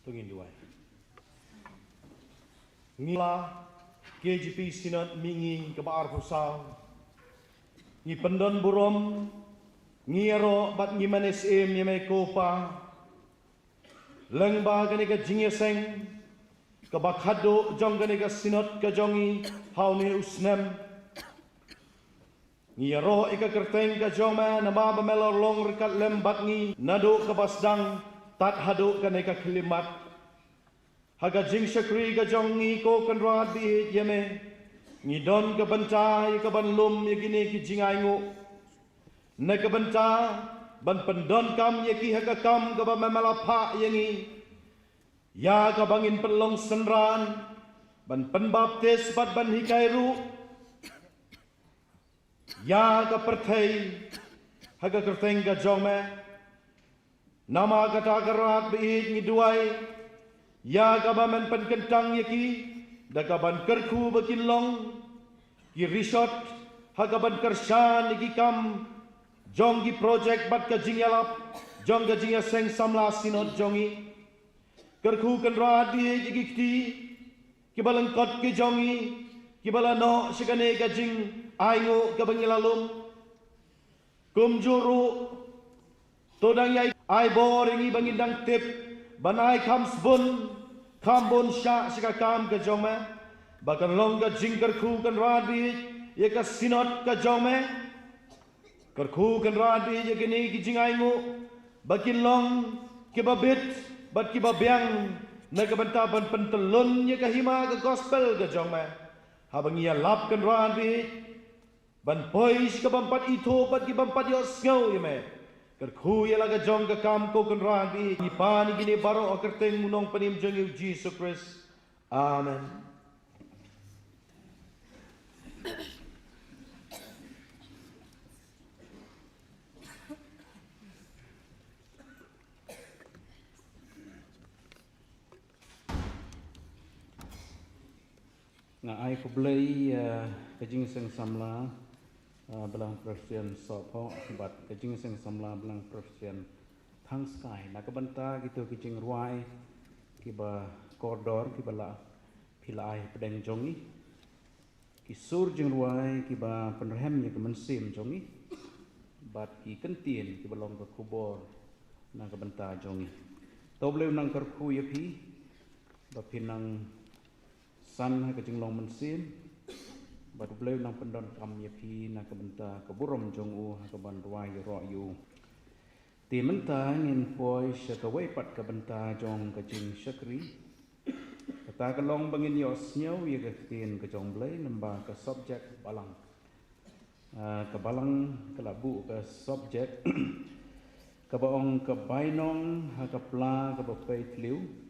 Tungin duai. Ngila KGP Sinat mingi kebaar pusal. Ngi pendon burom ngiro bat ngi manes yemai kopa. lengba gani ka jingeseng ka bakhado jong gani ka sinot ka jongi hauni usnem ngi ro ika kerteng ka joma na ba melor long rekat lembat ngi nado ka basdang tat hado gani ka klimat haga jing shakri ka jongi ko kan rat bi yeme ngi don ka bantai ka ban lum ye gini ki jingai ngo na ka banta ban pendon kam ye ki haga kam ka ba memalapha yengi ya ka bangin pelong senran ban penbaptis bat ban hikairu ya ka perthei haga kerteng ka jome nama kata karat bi ngi duai ya ka ba men pen kentang ye ki da ka ban kerku bakin long ki resort haga ban kershan ki kam jong ki project bat ka jingyalap jong ka jingya seng samla sinot jongi kerku kan radi ki kti ki balang kot ki jongi ki balano sikane ka jing aingo ka bangilalum kum juru todang yai ai boringi bangindang tip banai kamsbun kambon sha sika kam ka jongme bakan long ka jing kerku kan radi ye ka sinot ka jongme kerku kan radi ye kini ki jingai ngo bakin long ke babit bat ki babyang na ka bantaban pentelun ye ka hima ka gospel ka jongme habang ia lap kan radi ban pois ka bampat ito bat ki bampat yo sngau ye me kerku ye laga jong ka kam ko kan radi ni pani gini baro akerteng munong panim jong yu Jesus Christ amen. Nga ai ko blai kajing seng samla belang Christian sopo bat kajing seng samla belang Christian thang sky na kabanta gitu kajing ruai kiba koridor kiba la pilai pedeng jongi kisur jing ruai kiba penrehem ye kemensim jongi bat ki kentien kiba long ke kubor na kabanta jongi to bleu nang kerku ye pi ba pinang san ha kajing long mensim bat bleu nang pendon kam ye pi na kabenta kaburom jong u ha kaban ruai ro yu ti menta ngin poi shakawai pat kabenta jong kajing shakri kata kalong bangin yo snyau ye ka tin ka jong blai namba ka subject balang ka balang kalabu ka subject ka baong ka bainong ha ka pla ka ba pai tliu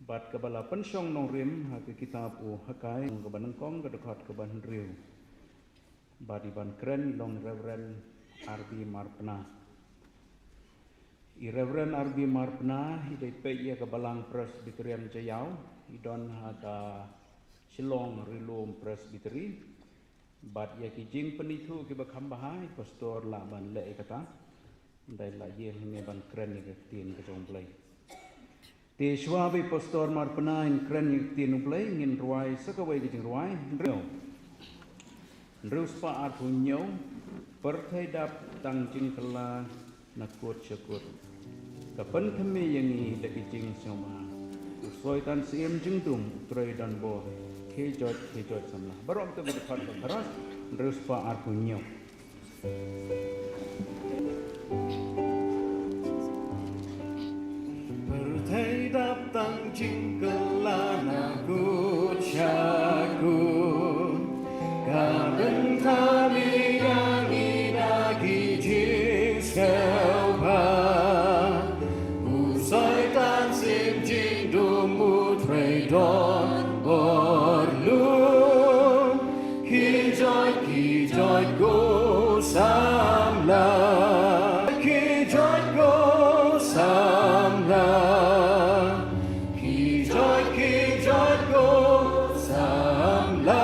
bat ka bala pensyong nong rim ha ka kitab u hakai ka banang kong ka dekat ka ban riu bat iban kren long Reverend RB Marpna i Reverend RB Marpna i dai pe ye ka balang Presbyterian Jayau i don ha ka Shillong Rilum Presbytery bat ye ki jing penitu ki ba khambahai pastor la ban le kata dai la ye nge ban kren ye tin ka jong blai ti shwabi pastor Marpna in kren ye tin blai ngin ruai sakawai ki jing ruai Rus pa at hunyo perthai dap tang jing kala nakut syukur kapan kami yang ni lagi jing sama usoi tan sim jing tum trai dan bo kejot samlah barok tu berdekat keras Rus pa at hunyo perthai dap tang jing kala nakut syukur Karen kami yang inagi jiskaupa Usai tan sim jing dumu traidon orlum Kijot go samla Kijot go samla Kijot go samla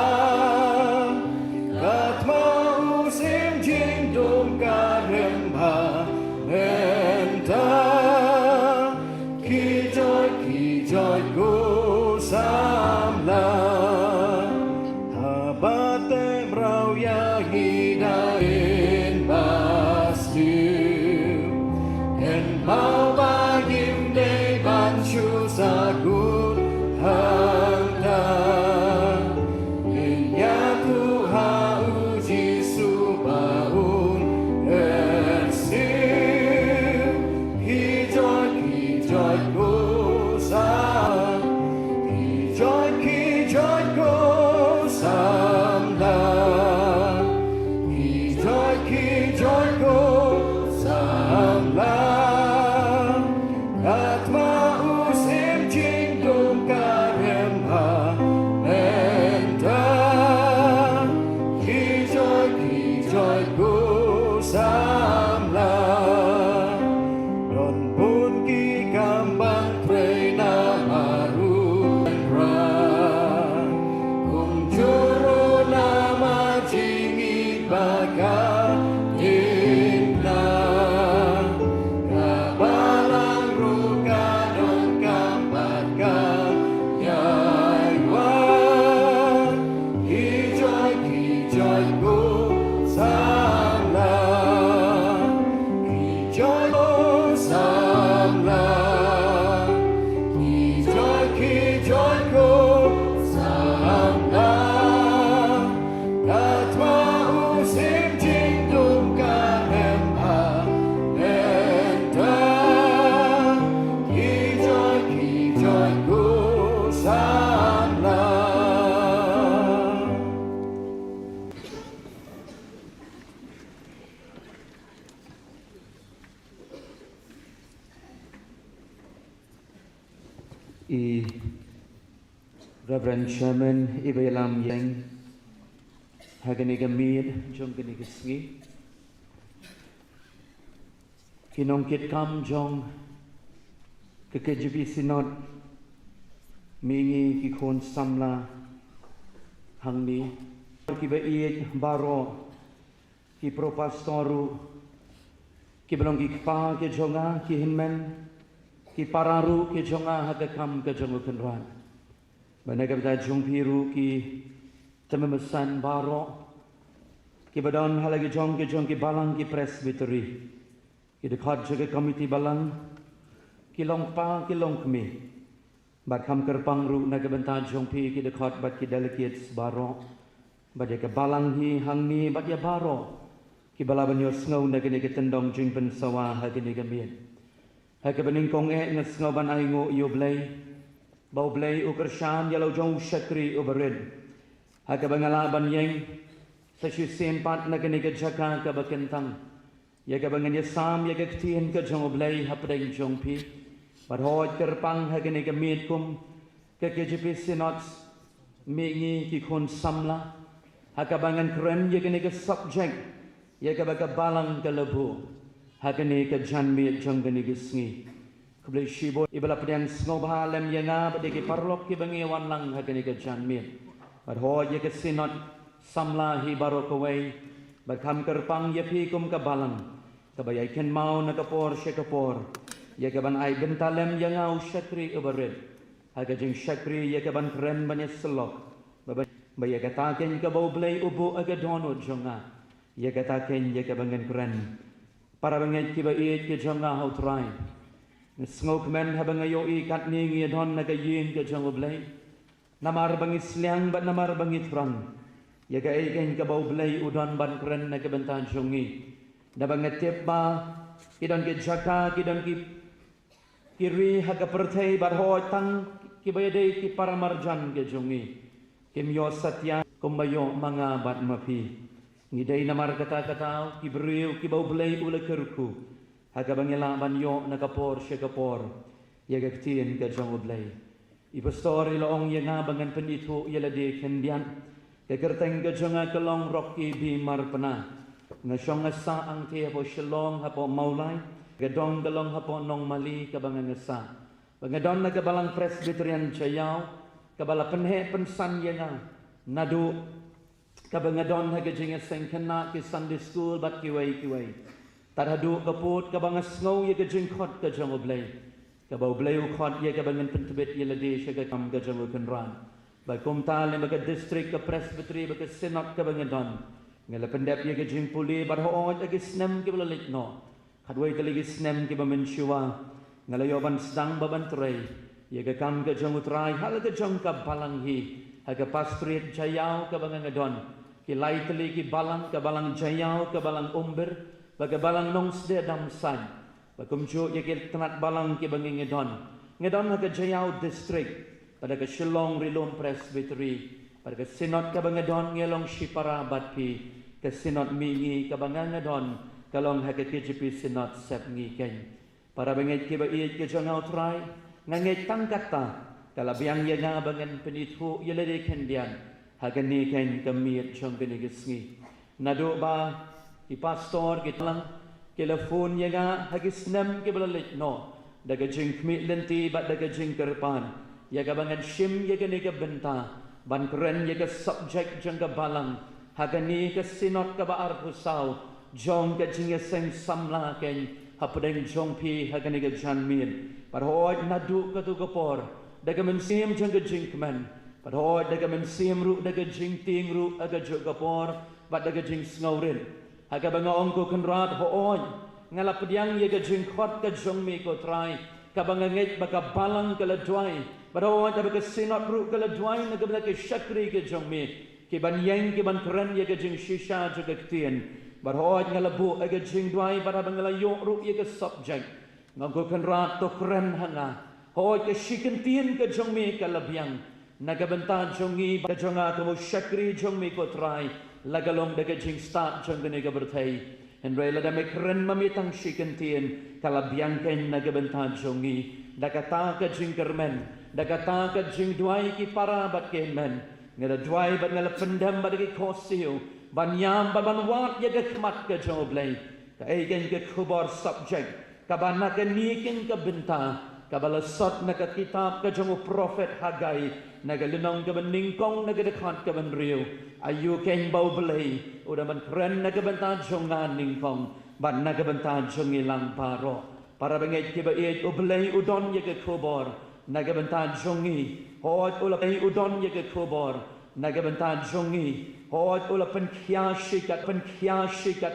Reverend Chairman Ibelam Yang Hagani Gamid Jong Gani Gisgi Kinong Kit Kam Jong KKGP Synod Mingi Kikon Samla Hangni Kiba Iik Baro Ki Propastoru Ki Belong Ki Pa Ki Jonga Ki Hinmen Ki Pararu Ki Jonga Hagakam Ki Jongu Kenran Banaga Bata Jong Piru Ki Tememesan Baro Ki Badon Halagi Jong Ki Balang Ki Presbytery Ki Dekat Jaga Komiti Balang Ki Long Pa Ki Long Kemi Bat Kam Kerpang Ru Naga Bata Jong Pi Ki Dekat Bat Ki Delegates Baro Bat Yaka Balang Hi Hang Ni Bat Ya Baro Ki Balaban Yo Snow Naga Ni Ketendong Jing Pen Sawa Hagi Ni Gamien Haka Bening Kong Ngas Snow Ban Aingo Yo Blay Bau Blay Ukershan Yalau Jong Shakri Uberin Haka Bangalaban Yang Sashi Sempat Naga Ni Jaka Ka Bakentang Yaga Bangan Yasam Yaga Ktien Ka Jong Blay Hapadeng Jong Pi Bat Hoi Kerpang Hagi Ni Gamien Kum Ka KGP Synod Mingi Ki Kon Samla Haka Bangan Keren Yaga Ni Subject Yaga Baga Balang Ka Lebu Haka Ni Ka Janmit Jong Gani Gisngi Kublai Shibo Ibala Pediang Snobha Lem Yanga Badiki Parlok Ki Bangi Wan Lang Haka Ni Ka Janmit Bat Hoi Yaga Synod Samla Hi Barokaway Bat Kam Kerpang Yapi Kum Ka Balang Kabayay Ken Mau Nakapor Shekapor Yaga Ban Ai Bentalem Yangau Shakri Ubarid Haka Jing Shakri Yaga Ban Keren Banya Selok Bayaga Taken Ka Boblay Ubu Aga Dono Jonga Yaga Taken Yaga Bangan Keren Para Bangan Kiba Iit Ka Jonga Hau Try Smoke Men Habangayo I Kat Ning Yadon Naga Yin Ka Jonga Blay Namar Bangi Sliang Bat Namar Bangi Tran Yaga Iken Ka Boblay Udon Ban Keren Naga Bentan Jongi Nabangat Tepba Kidon Ki Jaka Kidon Ki Kiri Haga Pertay Bat Hoi Tang Kibayade Ki Paramarjan Ka Jongi Kim Yo Satya Kumbayo Manga Bat Mapi Ngidai Namar Kata-Kata Kibriu Kibau Blay Ula Kerku Haga Bangila Banyo Nakapor Shekapor Yaga Ktien Ka Jong Blay Ipastor Ilaong Yaga Bangan Penditu Yalade Kendian Kakerteng Ka Jonga Kalong Rocky Bi Marpana Ngasyong Asa Ang Tia Po Shalong Hapo Maulay Gadong Galong Hapo Nong Mali Kabangan Asa Bangadon Nagabalang Presbyterian Chayao Kabala Penhe Pensan Yaga Nadu Kabangadon Hagajinga Sengkana Ki Sunday School Bat Kiway Tarhadu Kaput Kabanga Snow Yaga Jingkot Ka Jong Blay Kabau Blay Ukot Yaga Bangan Pentebet Yalade Shagakam Ka Jong Kenran Bakum Tali Baga District Ka Presbytery Baga Synod Kabangadon Ngala Pendep Yaga Jingpuli Bat Hoot Yaga Snem Kibala Litno Kadway Taligi Snem Kiba Menshua Ngala Yoban Stang Baban Tray Yaga Kam Ka Jong Utray Halaga Jong Ka Balang Hi Haga Pastrit Jayao Ka Bangangadon Ki Laitali Ki Balang Ka Balang Jayao Ka Balang Umber Baga Balang Nongsde Damsan Bakumjo Yaga Tanat Balang Ki Bangangadon Ngadon Haga Jayao District Pada Ka Shillong Rilom Presbytery Pada Ka Synod Ka Bangadon Ngelong Shipara Batpi Ka Synod Mingi Ka Bangangadon Kalong Haga KGP Synod Sep Ngi Ken Para Bangit Ki Ba Iit Ka Jangau Try Ngangit Tangkata Kalabiang Yaga Bangan Penitu Yalade Kendian Hagani Ken Kamiat Jong Gani Gisngi Nado Ba Ki Pastor Ki Talang Kilafon Yaga Hagisnem Ki Balalit No Daga Jing Kmit Lenti Bat Daga Jing Kerpan Yaga Bangan Shim Yaga Nika Benta Ban Keren Yaga Subject Jang Ka Balang Hagani Ka Synod Ka Baar Pusau Jong Ka Jinga Seng Samla Ken Hapadeng Jong Pi Hagani Ka Janmin Parhoy Nadu Ka Tugapor Daga Mensim Jang Ka Jingkman Parhoy Daga Mensim Ru Daga Jing Ting Ru Aga Jogapor Bat Daga Jing Snaurin Haga Bangaong Ko Kenrat Hoy Ngala Pediang Yaga Jing Khot Ka Jong Mi Ko Try Kabangangit Baka Balang Ka Ladway Parhoy Daga Ka Synod Ru Ka Ladway Naga Bala Ka Shakri Ka Jong Mi Ki Ban Yang Ki Ban Keren Yaga Jing Shisha Jaga Ktien Parhoy Ngala Bu Aga Jing Dway Para Bangala Yok Ru Yaga Subject Ngangko Kenrat To Keren Hanga Hoy Ka Shikentien Ka Jong Mi Ka Labiang Nagabenta Jongi Ka Jonga Ka Mo Shakri Jong Mi Ko Try Lagalong Daga Jing Start Jong Gani Ka Bertay Henry Lada Me Keren Mamitang Shikentien Ka Labiang Ken Nagabenta Jongi Dakata Ka Jing Kermen Dagata ka jing duai ki para bat ke men. Ngada duai bat ngala pendam bat ki kosiu. Ban yam bat ban wat ya ke kmat ke joblay. Ka egen ke kubar subject. Ka bana ke nikin ke benta. Ka balasot na ka kitab ka jong prophet Hagai. Nagalinong ka ban ningkong nagadekat ka ban riu. Ayu ken bau belay. Udah ban keren na ka benta jongan ningkong. Ban na ka benta jong ilang paro. Para bangit ki ba iet ubelay udon ya ke kubar. Nagabantan jongi hoat ula pen udon ye ke kubor nagabantan jongi hoat ula pen khiashikat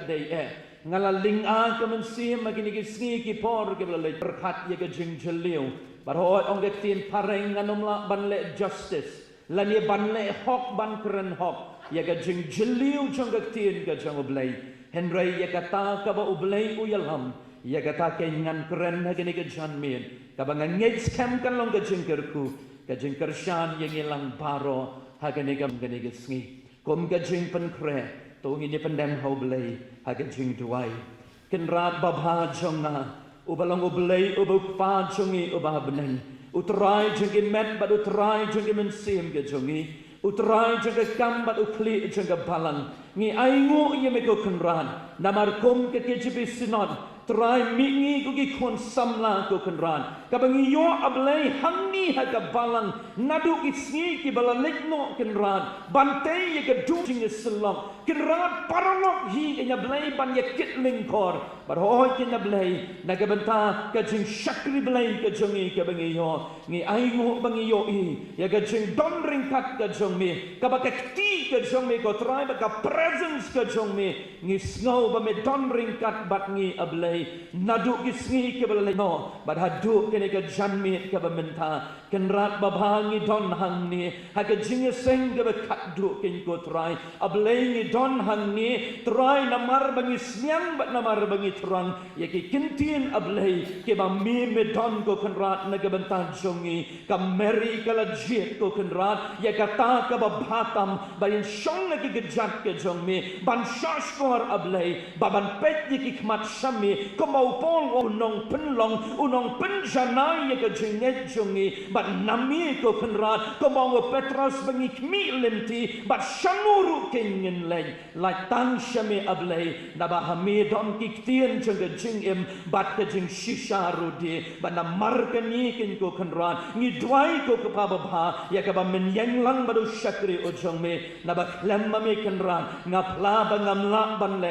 de ngalaling a kamen sim magini ki sngi ki por ke bla berkat ye ke jing jeliu bar hoat ong ke tin pareng nganomla ban le justice lan ye ban le hok ban keren hok ye ke jing jeliu jong ke tin ke jong oblay henry ye kata ka ba oblay uyalam ye kata ke ngan keren hagini ke janmin kabangan ngej kem kan long kajingkerku kajingkershan yang ilang baro haganigam ganigasngi kom kajing penkre tong ini pendem hoblay hagajing duai kenrat babha jonga ubalong ublay ubuk pa jongi ubabnen utrai jongi met bad utrai jongi mensim gajongi utrai jongi kambat ukli jongi balang ngi aingu yemeko kenran namar kom kekejibi sinod try mingi kugi kon samla ko kenran kabangi yo ablay hangi haga balang nadu isngi ki balalik no kenran bantay ye ka dujing islam kenran paralok hi nya blay ban ye kitling kor bar hoy kin blay nagabanta ka jing shakri blay ka jongi kabangi yo ngi aingo bangi yo I ya ka jing don ringkat ka jongmi ka ba ti ka jongmi ko try ba ka presence ka jongmi ngi snow ba me don ringkat bat ngi ablay nadu kisngi ke balai no bad hadu kene ke janmi ke bamenta kenrat babhangi don hangni hake jinge seng ke bekat du ken ko try ablay don hangni try namar bangi snyang bat namar bangi terang ye ki kintin ablay ke ba mi me don ko kenrat na ke bentan jongi kameri kala jit ko kenrat ye kata ke ba bhatam bayin shong ke gejat ke jongmi ban shashkor ablay baban pet ye ki khmat shami mau pol unong penlong unong penjana ye ke jinget jongi bat nami ko kenrat ko mau Petrus bengi kmi lenti bat shanuru kengin lay like tang shame ablay na ba hami don kiktien jong jingim bat ke jing shisha rudi bat na markani kin ko kenrat ngi dwai ko ka ba ye ka ba men yang lang badu shakri ojong me na ba klemma me kenrat ngapla ba ngamla ban le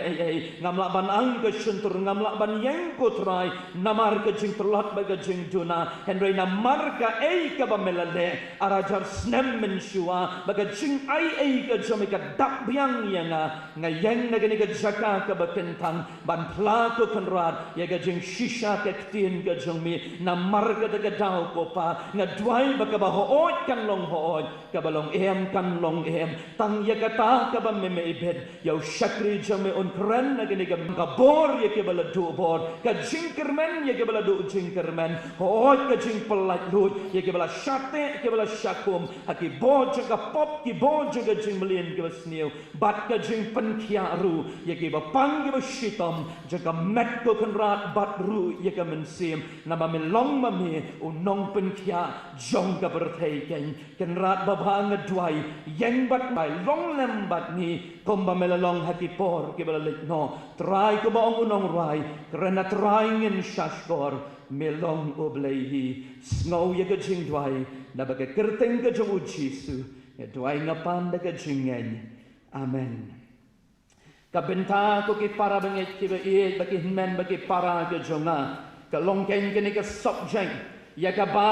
ngamla ban ang ke shuntur ngamla ban yang ko try namar ka jing terlat ba ka jing duna henry namar ka ka ba melale arajar snem men shua ba ka jing ai ka jome ka dak biang yanga ngayang na gani ka jaka ka ba kentang ban pla ko kenrat ya ka jing shisha ka tin ka jongmi namar ka daga daw ko pa nga dwai ba ka ba hoot kan long hoot ka ba long kan long tang ya ka ta ka ba me ibed yaw shakri jome on kren na gani ka bor ya ke ba la do bor ka jingkermen ye ke bala do jingkermen hoy ka jing pelat lut ye ke bala shate ke bala shakum haki bo jaga pop ki bo jaga jing melien ke basniu bat ka jing penkiaru ye ke ba pang ke shitom jaga met ko kenrat bat ru ye ke mensim nama melong mami unong penkia jong ka berthei kenrat babang dwai yang bat bai long lem bat ni komba melalong haki por ke bala lekno try ko ba unong rai kerana tryingin shashkor melong oblehi snow ye ka jing dwai na ba ka kerteng ka jong ujisu ya dwai ngapan da ka jingen amen ka benta ko ki para bangit ki ba i ba ki men ba ki para ka jonga ka longken ke ni ka subject ya ka ba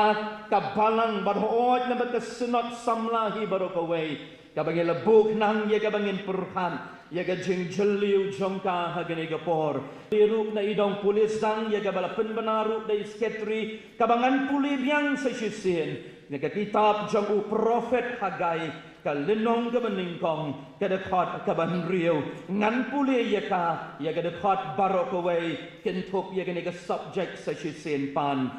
ka balang ba hoot na ba ka sunot samlahi baro ka way ka bangin labuk nang ye ka bangin purhan ya ka jing jeliu jongka hagani ka por iruk na idong pulis dang ya ka bala penbenaru da isketri kabangan puli biang sa shisin ya ka kitab jong u prophet Hagai ka linong ka beningkong ka dekat ka ban riu ngan puli ya ka dekat barok away kentuk ya ka subject sa shisin pan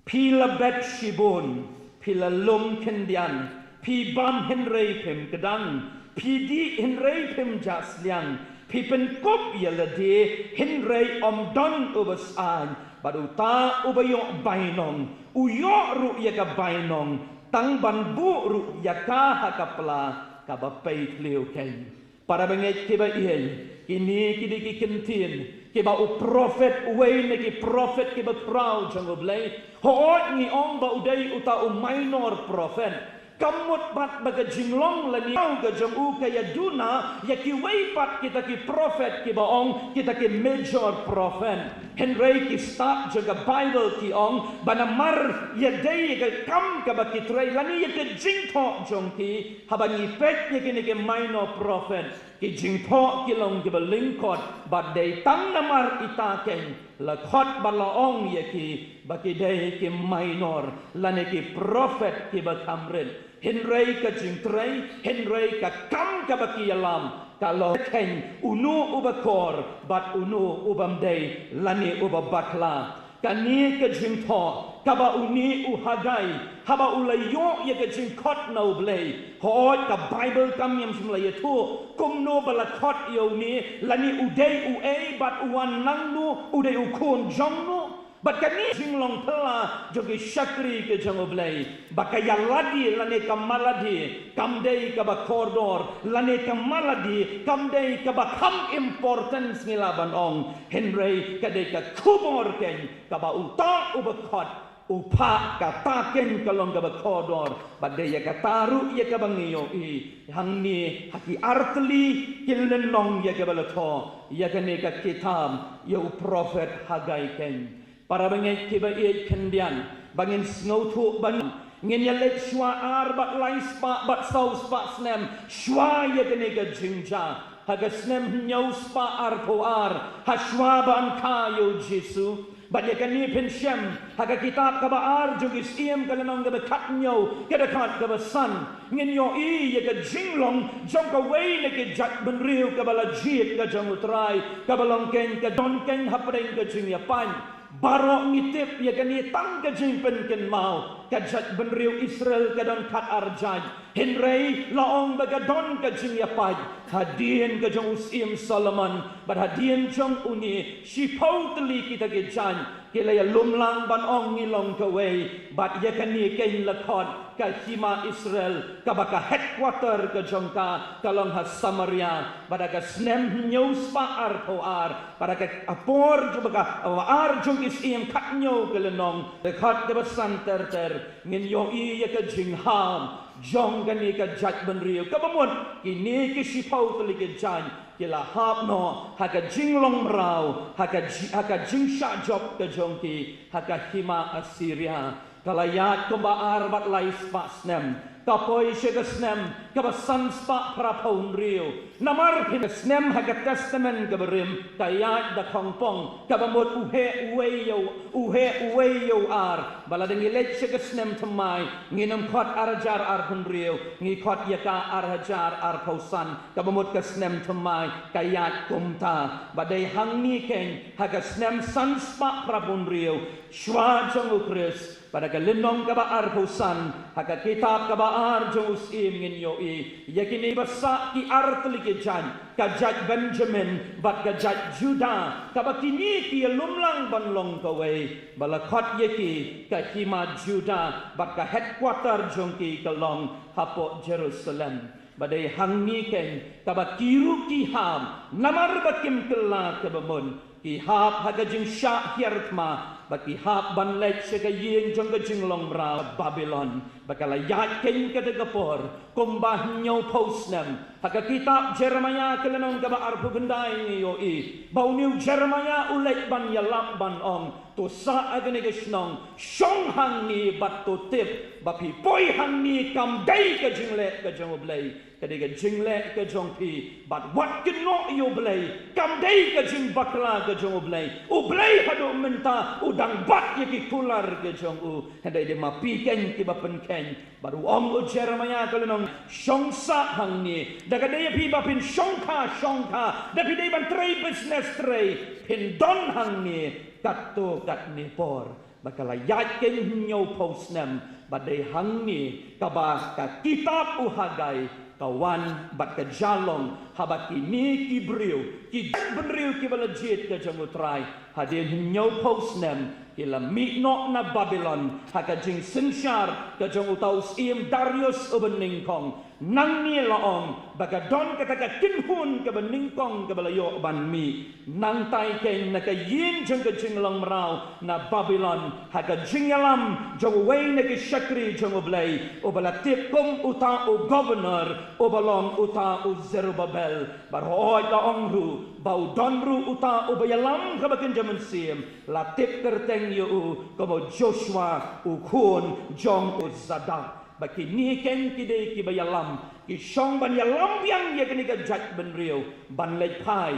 pila bet shibun pila lum kendian pi bam henrei pem kedang pidi henrei pem jasliang Pi pen kop ya la de Henry om don ubas an badu ta ubayok bainong uyok ru ya ka bainong tang ban bu ru ya ka hakapla ka ba pei tleu ken para benget ke ba iel ini kidi ki kentin ke ba u prophet uwe ne ki prophet ke ba proud jang oblay hoot ni ong ba udai uta u minor prophet kamut bat baga jinglong la ni ga jang u kaya duna ya ki wei pat kita ki prophet ki ba ong kita ki major prophet Henry ki start jaga Bible ki ong banamar ya dei ga kam ka ba ki trai la ni ya ke jing tho jong ki habani pet ya ki minor prophet ki jing tho ki long ki ba lingkot ba dei tang namar ita ken la khot ba la ong ya ki ba ki dei ki minor la ne ki prophet ki ba kamren Henry ka jing trai Henry ka kam ka ba ki alam kalau ken unu ubakor bat unu ubam dei lani uba bakla kani ka jing tho kaba uni uhagai haba ulayo ya ka jing kot no blay hot ka Bible kam yam simla ya tu kum no bala kot yo ni lani udei u e bat uwan nang nu udei u kun jong nu bat kani jinglong tela jogi syakri ke jangoblay bakaya ladi lane kamaladi kamdei ka ba kordor lane kamaladi kamdei ka ba kam importance ngilaban ong Henry kadei ka kubor ken ka ba uta ubakot upa ka taken kalong ka ba kordor badaya ka taru ya ka bangiyo i hangni haki artli kilnong ya ka balato ya ka ne ka kitab ya prophet Hagai ken para bangay kiba iit kendian bangin snow tu bangin ngin yalet shwa ar bat lais pa bat saus pa snem shwa ya ganiga jingja haga snem nyaw spa ar po ar ha shwa ban kayo Jesu bat ya kani pen shem haga kitab ka ba ar jugis iem kalanong ga kat nyaw kada kat ga san ngin yo i ya ga jinglong jong ka way na ke jat benriu ka bala jit ka jong utrai ka balong ken ka don ken hapring ka jing ya pan barok ngitip ya kani tang ka jing pen ken mau kajat benriu Israel kadon kat arjaj Henry laong bagadon ka jing ya paj hadien ka jong usim Solomon but hadien jong uni shipotli kita ke jan kila ya lumlang ban ong ngilong ka way but ya kani ken lakot ka hima Israel ka baka headquarter ka jong ka kalong ha Samaria badaga snem news pa ar po ar badaga apor jo baka ar jong isim kat nyo kelenong dekat ka basan ter ngin yo i ya ka jingham jong gani ka jat benriu ka bamon kini ki sipau tuli ke jan kila hap no haka jinglong rau haka jingsha job ka jong ki haka hima Assyria kalayat kumbaar bat lais pasnem kapoy siya snem kabasan spa prapaun rio namar pin snem haga testament kabarim kayat da kongpong kabamot uhe uweyo ar baladang ilet siya snem tamay nginam kot arajar ar pun rio ngi kot yaka arajar ar pausan kabamot ka snem tamay kayat kumta baday hangni ken haga snem san spa prapun rio shwa jong ukris pada kalinong kaba arhusan haka kitab kaba arjung usim ngin yo i yakini basa ki artli ke jan kajat Benjamin bat kajat Judah kaba kini ki lumlang banlong kawe balakot yaki kahima Judah bat ka headquarter jong ki kalong hapo Jerusalem badai hangni ken kaba kiru ki ham namar bakim kela kabamun ki hap haga jing sya hirtma baki hap ban lek sega yin jong ga jing long ra Babylon bakala yat ken ka de gapor kumbah nyaw posnem haga kitab Jeremiah kelenong ka ba arpu gendai yo i bau new Jeremiah ulek ban yalap ban ong to sa agane ga snong shong hang ni bat to tip bapi poi hang ni kam dai ka jing lek ka jong oblay kadiga jing lek ka jong pi but what can not you blay kam dai ka jing bakla ka jong oblay hado menta udang bat yaki kular ka jong u hadai de mapi ken ki bapen ken baru om o Jeremiah kalenong shongsa hang ni daga de pi bapin shongka dapi de ban tray business tray pin don hang ni katto kat ni por bakala yat ken nyo posnem badai hang ni kaba ka kitab u Hagai kawan bat ke jalong habat kini ki beriu ki benriu ki balajit ke jangutrai hadin hinyau pausnem kila mikno na Babylon haka jing sensyar ke jang utaus iem Darius ubeningkong nang ni laong baga don kata kinhun ke beningkong ke balayo ban mi nang tai ken na ka yin jang ke jing lang merau na Babylon haka jing yalam jang wei na ke syakri jang ublay o balatip kum uta o governor o balong uta o Zerubbabel barhoy laong ru bau don ru uta o bayalam ka bakin jaman sim latip kerteng yo como Joshua o kun jong o Zadak baki ni ken kide ki bayalam ki shong ban yalam yang ye kini ka jat ben riu ban lei pai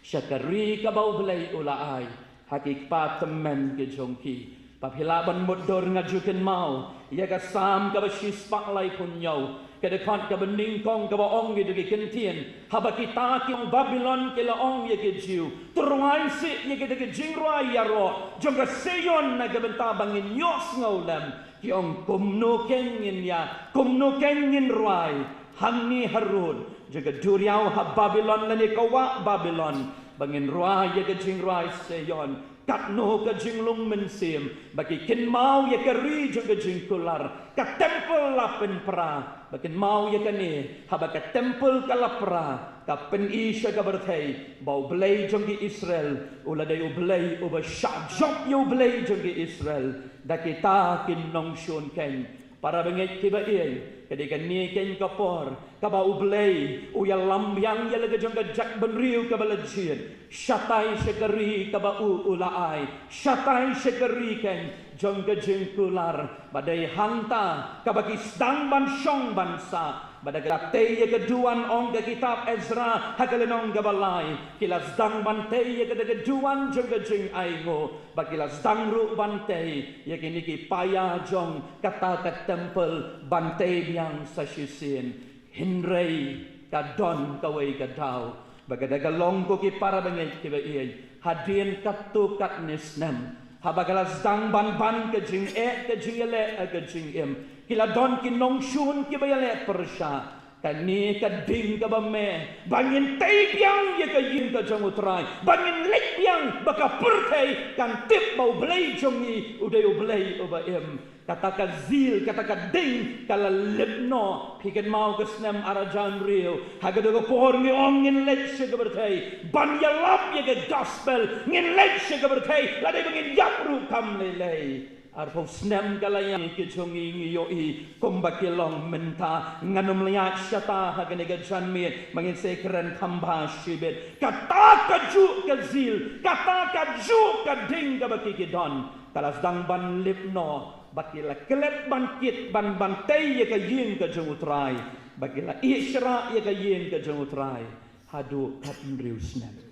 syakari ka bau belai ulai hakik pa temen ke jong ki papila ban modor ngajuken mau ye ka sam ka basis pak lai pun nyau ke dekat ke bening kong ke baong ye de kentien haba kita ki Babylon ke laong ye ke jiu turwai si ye ke de jingrai ya ro jong ka seyon na ke benta bangin yos ngaulam Kiong kumno kengin ya, kumno kengin ruai, hangi harun, jaga duriau ha Babylon lani kawa Babylon, bangin ruai ya kejing ruai seyon, katno kejing lung mensim, bagi kin mau ya keri jaga jing kular, ka temple lapen pra, bakin mau ya kani, haba ka temple kalapra. Kapen isya ka berthei bau belai jongki Israel uladai ublai uba syajok yo belai jongki Israel da kita kin nong shun ken para benget kiba in ketika ni ken kapor ka bau belai u ya lam yang ya lega jongka jak benriu ka balajin syatai syakari ka bau ulai syatai syakari ken jongka jengkular badai hanta ka bagi sedang ban syong bansa pada kate ye keduan ong ke kitab Ezra hakalenong gabalai kilas dang bantei ye keduan jong jing aingo bakilas dang ru bantei ye kini ki paya jong kata ke temple bantei yang sashisin hinrei kadon kawai kadau bagada galong ko ki para bengai ki ye hadin katu kat nisnem habagalas dang ban ke jing ele ke jing em kila don ki nong shun ki bayale persya kani ka ding ka bame bangin tay piang ye ka yin ka jangutrai bangin lek piang baka pertai kan tip bau belai jongi udai belai oba em kata ka zil kata ka ding kala lepno piken mau ke snem arajan rio haga do por ngi ong ngin lek se ka bertai ban ya lap ye ka gospel ngin lek se ka bertai la dai bangin yapru kam lelei arpo snem kalayang kichongi ngiyoi kumbakilong menta nganum liat syata haganega janmit mangin sekeren tambah shibit kata kaju kazil kata kaju kading kabakikidon kalas dang ban lipno bakila kelep bankit ban bantai ye ka yin ka jengutrai bakila isra ye ka yin ka jengutrai hadu kat mriu snem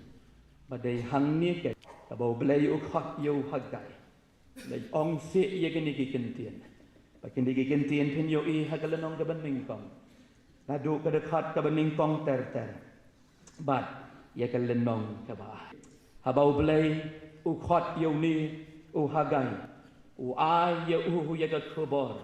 badai hangni ke kabau belai ukhat yo hagai Lai ong si ye kini ki kentien. Pakin di ki kentien pin yo I hagalanong ka beningkong. Nadu ka dekat ka beningkong ter. Bat ye ka lenong ka ba. Habau belai u khot yo ni u hagai. U ai ye u ye ka khobor.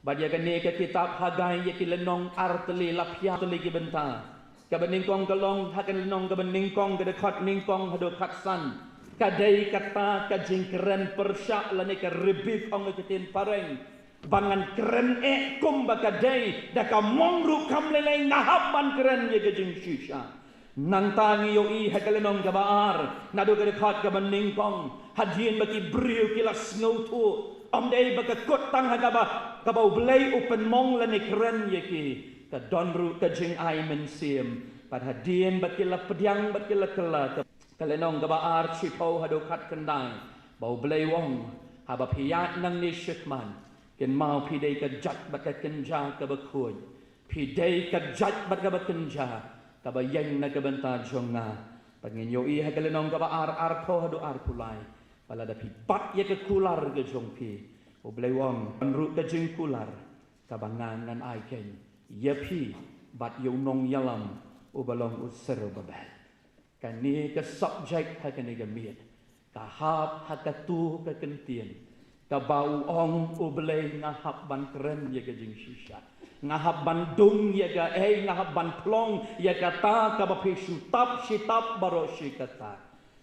Bat ye ka ne ka kitab hagai ye ki lenong arteli lapya teli ki benta. Ka beningkong ka long hagan lenong ka beningkong ka dekat ningkong hadu katsan. Kadai kata kajing keren persyak lani ka rebif ong ketin pareng bangan keren kum bakadai daka mongru kam lelai ngahap ban keren ye kajing shisha nang tangi yo I hakalenong gabaar nadu ka dekat ka beningkong hadien baki briu kilas ngautu omdai baka kotang hagaba kabau belai upen mong lani keren ye ki ka donru kajing ai mensim pad hadien baki la pediang baki la kela kalenong gabaar chipau hadu kat kendai bau belai wong haba piyat nang ni shikman ken mau pidai ka jat baka kenja ka bakuy pidai ka jat baka bakenja ka bayang na ka banta jonga pangin yo I kalenong gabaar arko hadu arkulai pala da pipat ye ka kular ka jongpi bau belai wong anru ka jing kular ka bangangan ai ken ye pi bat yo nong yalam ubalong usser babel kani ke subjek hakani gamit kahap hakatu kekentien ka bau ong ublei ngahap ban keren ye ke jing shisha ngahab bandung ya ka ngahab ban plong ya kata ka ba shitap baro shikata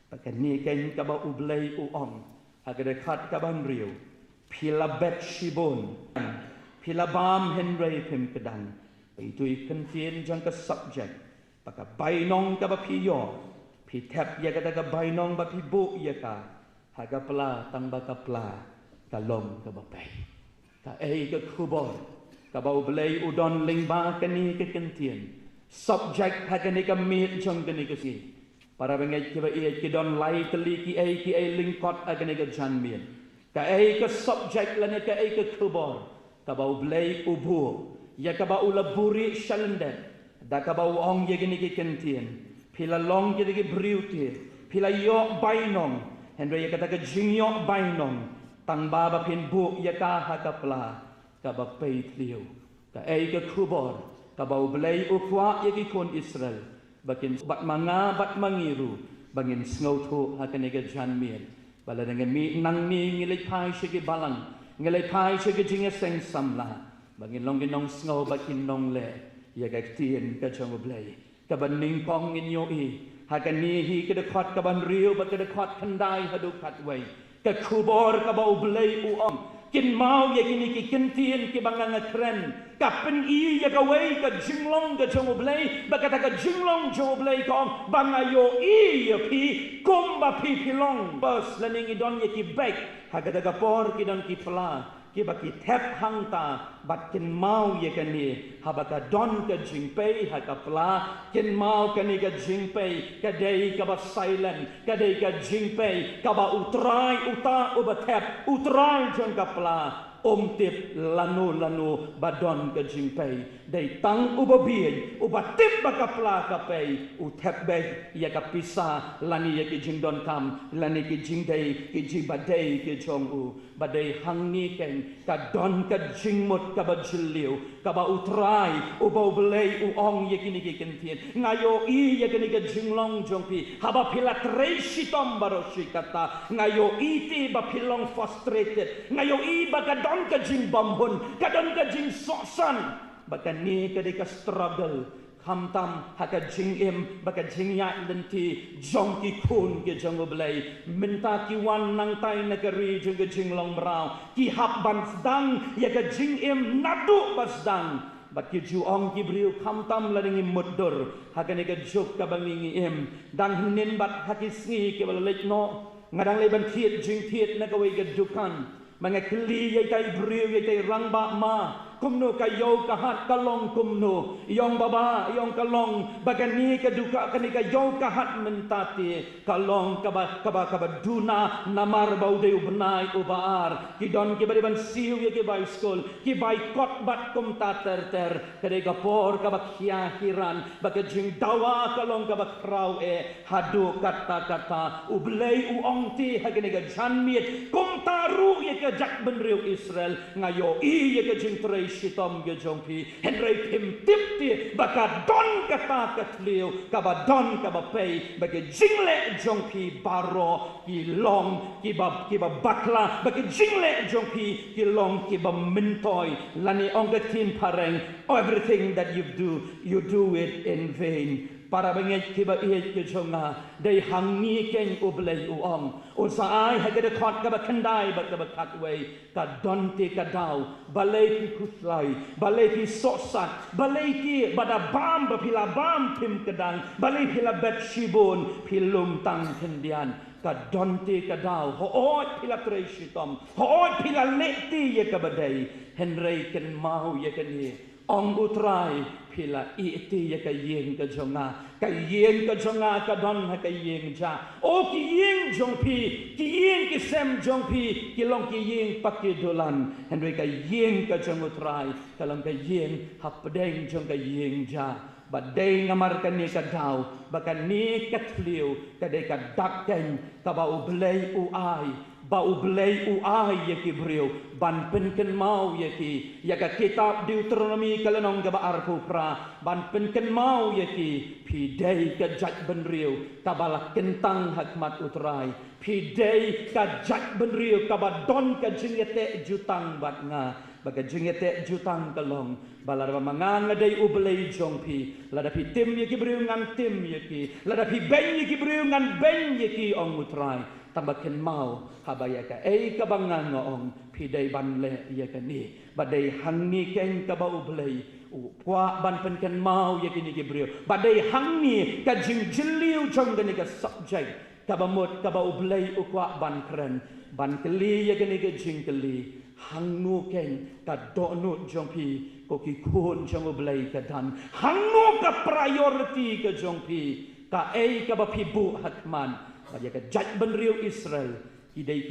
pakan ni ken ka ba ublay uong hagadekat ka ban riu pila bet shibon pila bam henry pim kedang itu ikan tien jang ka subject paka bainong ka ba piyo pi tap ya kata ka bainong ba pi bu ya ka haga pla tang ba ka pla ka long ka ba pai ka ka kubor ka ba ublay udon lingba kani ka kentien subject haga ni ka mit jang kani ka si para bengai ki ba ki don lai teli ki lingkot haga ni ka jan mien ka ka subject la ni ka ka kubor ka ba ublay ubu ya ka ba ulaburi shalende da ka ba ong ya gini ki kentien pila long ki ki briuti pila yo bainong henry ya kata ka jingyo bainong tang ba ba pin bu ya ka ha ka pla ka ba pei tliu ka ka kubor ka ba ublay ukwa ya ki kon Israel bakin bat manga bat mangiru bangin sngow thu ha ka ni ka jan mien bala dengan mi nang ni ngilai pai shi ki balang ngilai pai shi ki jinga seng samla bangin long ginong sngow bakin nong le ya ka tien ka jong ublay ka ban ning kong in yo ha ka ni hi ka de khot ka ban riu ba ka de khot khandai ha du khat wei ka kubor ka ba ublay uong kin mau ya kini ki kentien ki bangang kren ka pen ya ka wei ka jinglong ka jong ublay ba ka ta ka jinglong jong ublay kong bangayo ya pi komba pi pilong bas laning idon ya ki baik ha ka ka por ki don ki pla ki ba ki tap hang ta bat kin mau ya ka ni ha ba ka don ka jingpei ha ka pla kin mau ka ni ka jingpei ka dei ka ba silent ka dei ka jingpei ka ba utrai uta uba tap utrai jong ka pla tip lanu badon ka jingpei dei tang uba biay uba tip ba ka pla ka pei u tap be ya ka pisa lani ya ki jingdon kam lani ki jingdei ki jibadei ki jong u badai hang ni ken ka don ka jingmut ka ba jiliu ka ba utrai uba ublay uong ya kini ki kentien ngayo ya kini ka jinglong jong pi haba pila treishi baro shikata ngayo ti ba pilong frustrated ngayo ba ka don ka jing bambun ka don ka jing sosan baka ni ka di ka struggle hamtam haka jing baka jing ya lenti jong ki kun ke jong ublay minta ki wan nang tai na ka ri jong ka jing long brau ki hap ban sedang ya ka jing nadu basdang bat ki juong ki briu hamtam laring mudur haka ni ka juk ka bangingi dang hinin bat haki sngi ke balek no ngadang le ban thiet jing thiet na ka wei ka dukan mga kli yai tai briu yai tai rang ba ma kumno kayo kahat kalong kumno yong baba yong kalong bagani kaduka kani kayo kahat mentati kalong kaba duna namar bau deu benai ubar kidon ki bariban siu ye ki bai skol ki bai kot bat kum tater ter kade gapor kaba khiahiran baga jing dawa kalong kaba krau hadu kata ublei uong ti hagene ga janmiet kum taru ye ka jak benriu Israel ngayo ye ka jing shitom ge jongpi henry pim tipti baka don kata katliu kaba don kaba pei bagi jingle jongpi baro ki long ki ba bakla bagi jingle jongpi ki long ki ba mintoy lani onga tin pareng everything that you do it in vain para bangay kiba iet ke jonga dei hangi ken ublay uong usai hagade khot ka ba khandai ba ka ba khatway ka donte ka daw balay ki kuslai balay ki sosat balay ki bada bam ba pila bam pim kedang balay pila bet shibon pilum tang kendian ka donte ka daw hoot pila treshitom hoot pila leti ye ka badai henry ken mau ye ken ni ong utrai pila iti ya ka yeng ka jonga ka don ha ka yeng ja o ki yeng jong pi ki yeng ki sem jong pi ki long ki yeng pakki dolan henry ka yeng ka jong utrai ka long ka yeng hapdeng jong ka yeng ja badai ngamar ka ni ka daw baka ni ka tliu ka de ka dakken ka ba ublay uai ba ublay uai ye ki briu ban penken mau ye ki ya ka kitab Deuteronomy kalanong ga ba arpu pra ban penken mau ye ki pidei ka jat benriu ka balak kentang hakmat utrai pidei ka jat benriu ka ba don ka jingete jutang bat nga baga jingete jutang kalong balar mangang ngadai ublei jongpi lada pi tim ye ki briu ngan tim ye ki lada pi ben ye ki briu ngan ben ye ki ong mutrai tambaken mau habaya ka ka bangang ong pi dai ban le ye ka ni badai hangi ken ka ba ublei kwa ban pen ken mau ye ki ni ki briu badai hangi ka jing jiliu jong ni ka subject ka ba mot ka ba ublei ukwa ban kren ban keli ye ki ni ka jing keli hangnu ken ka donu jongpi ko ki kun jong ublei ka dan hangnu ka priority ka jongpi ka ka ba pibu hatman ba ka jaj ban riu Israel ki dei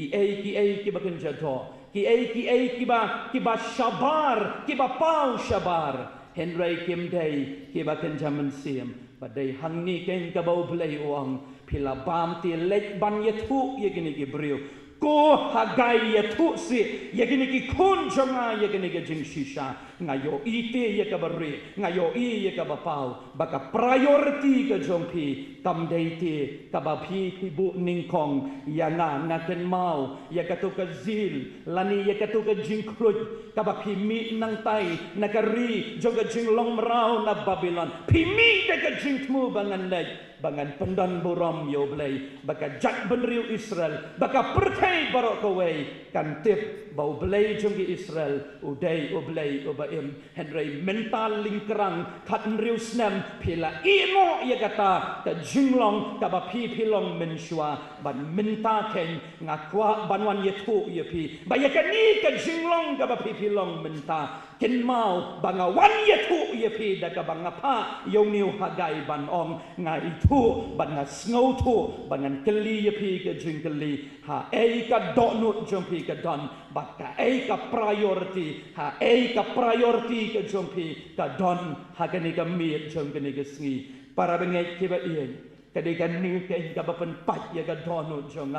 ki bakan jado ki ba shabar ki ba pau shabar Henry kim dei ki bakan jaman siam ba dei hangi ken ka ba ublei uang pila bam ti lek ban yetu ye gini ki briu ko hagai ye tu si ye gini ki kun jonga ye gini ki jing shisha ngayo ite ye ka bari ngayo ye ka bapau baka priority ka jongpi tam dei ti ka ba pi bu ningkong ya na ken mau ye ka tu ka zil lani ye ka tu ka jing krut ka ba pi mi nang tai na ka ri joga jing long mrau na Babylon pi mi de ka jing tmu bangan lek bangan pendan buram yo blei baka jat benriu Israel baka pertai barok kowe kan tip bau blei jonggi Israel udai oblei obaim henry mental lingkrang kat riu snem pila ino ye kata ka jinglong ka ba pi pilong menshua ban menta ken ngakwa banwan ye tu ye pi ba ye ka ni ka jinglong ka ba pi pilong menta ken mau banga wan ye tu ye pi da ka banga pa yo niu hagai ban ong ngai tu ban nga sngo tu bangan keli ye pi ka jing keli ha ka donut jong pi ka don bat ka ka priority ha ka priority ka jong pi ka don ha ka ni ka mi jong ka ni ka sngi para bengai ki ba ien ka ni ka ni ka ba pen pat ye ka donut jong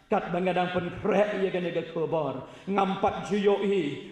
kat bangadang pen krek ye ka ni ka kobor ngampat juyo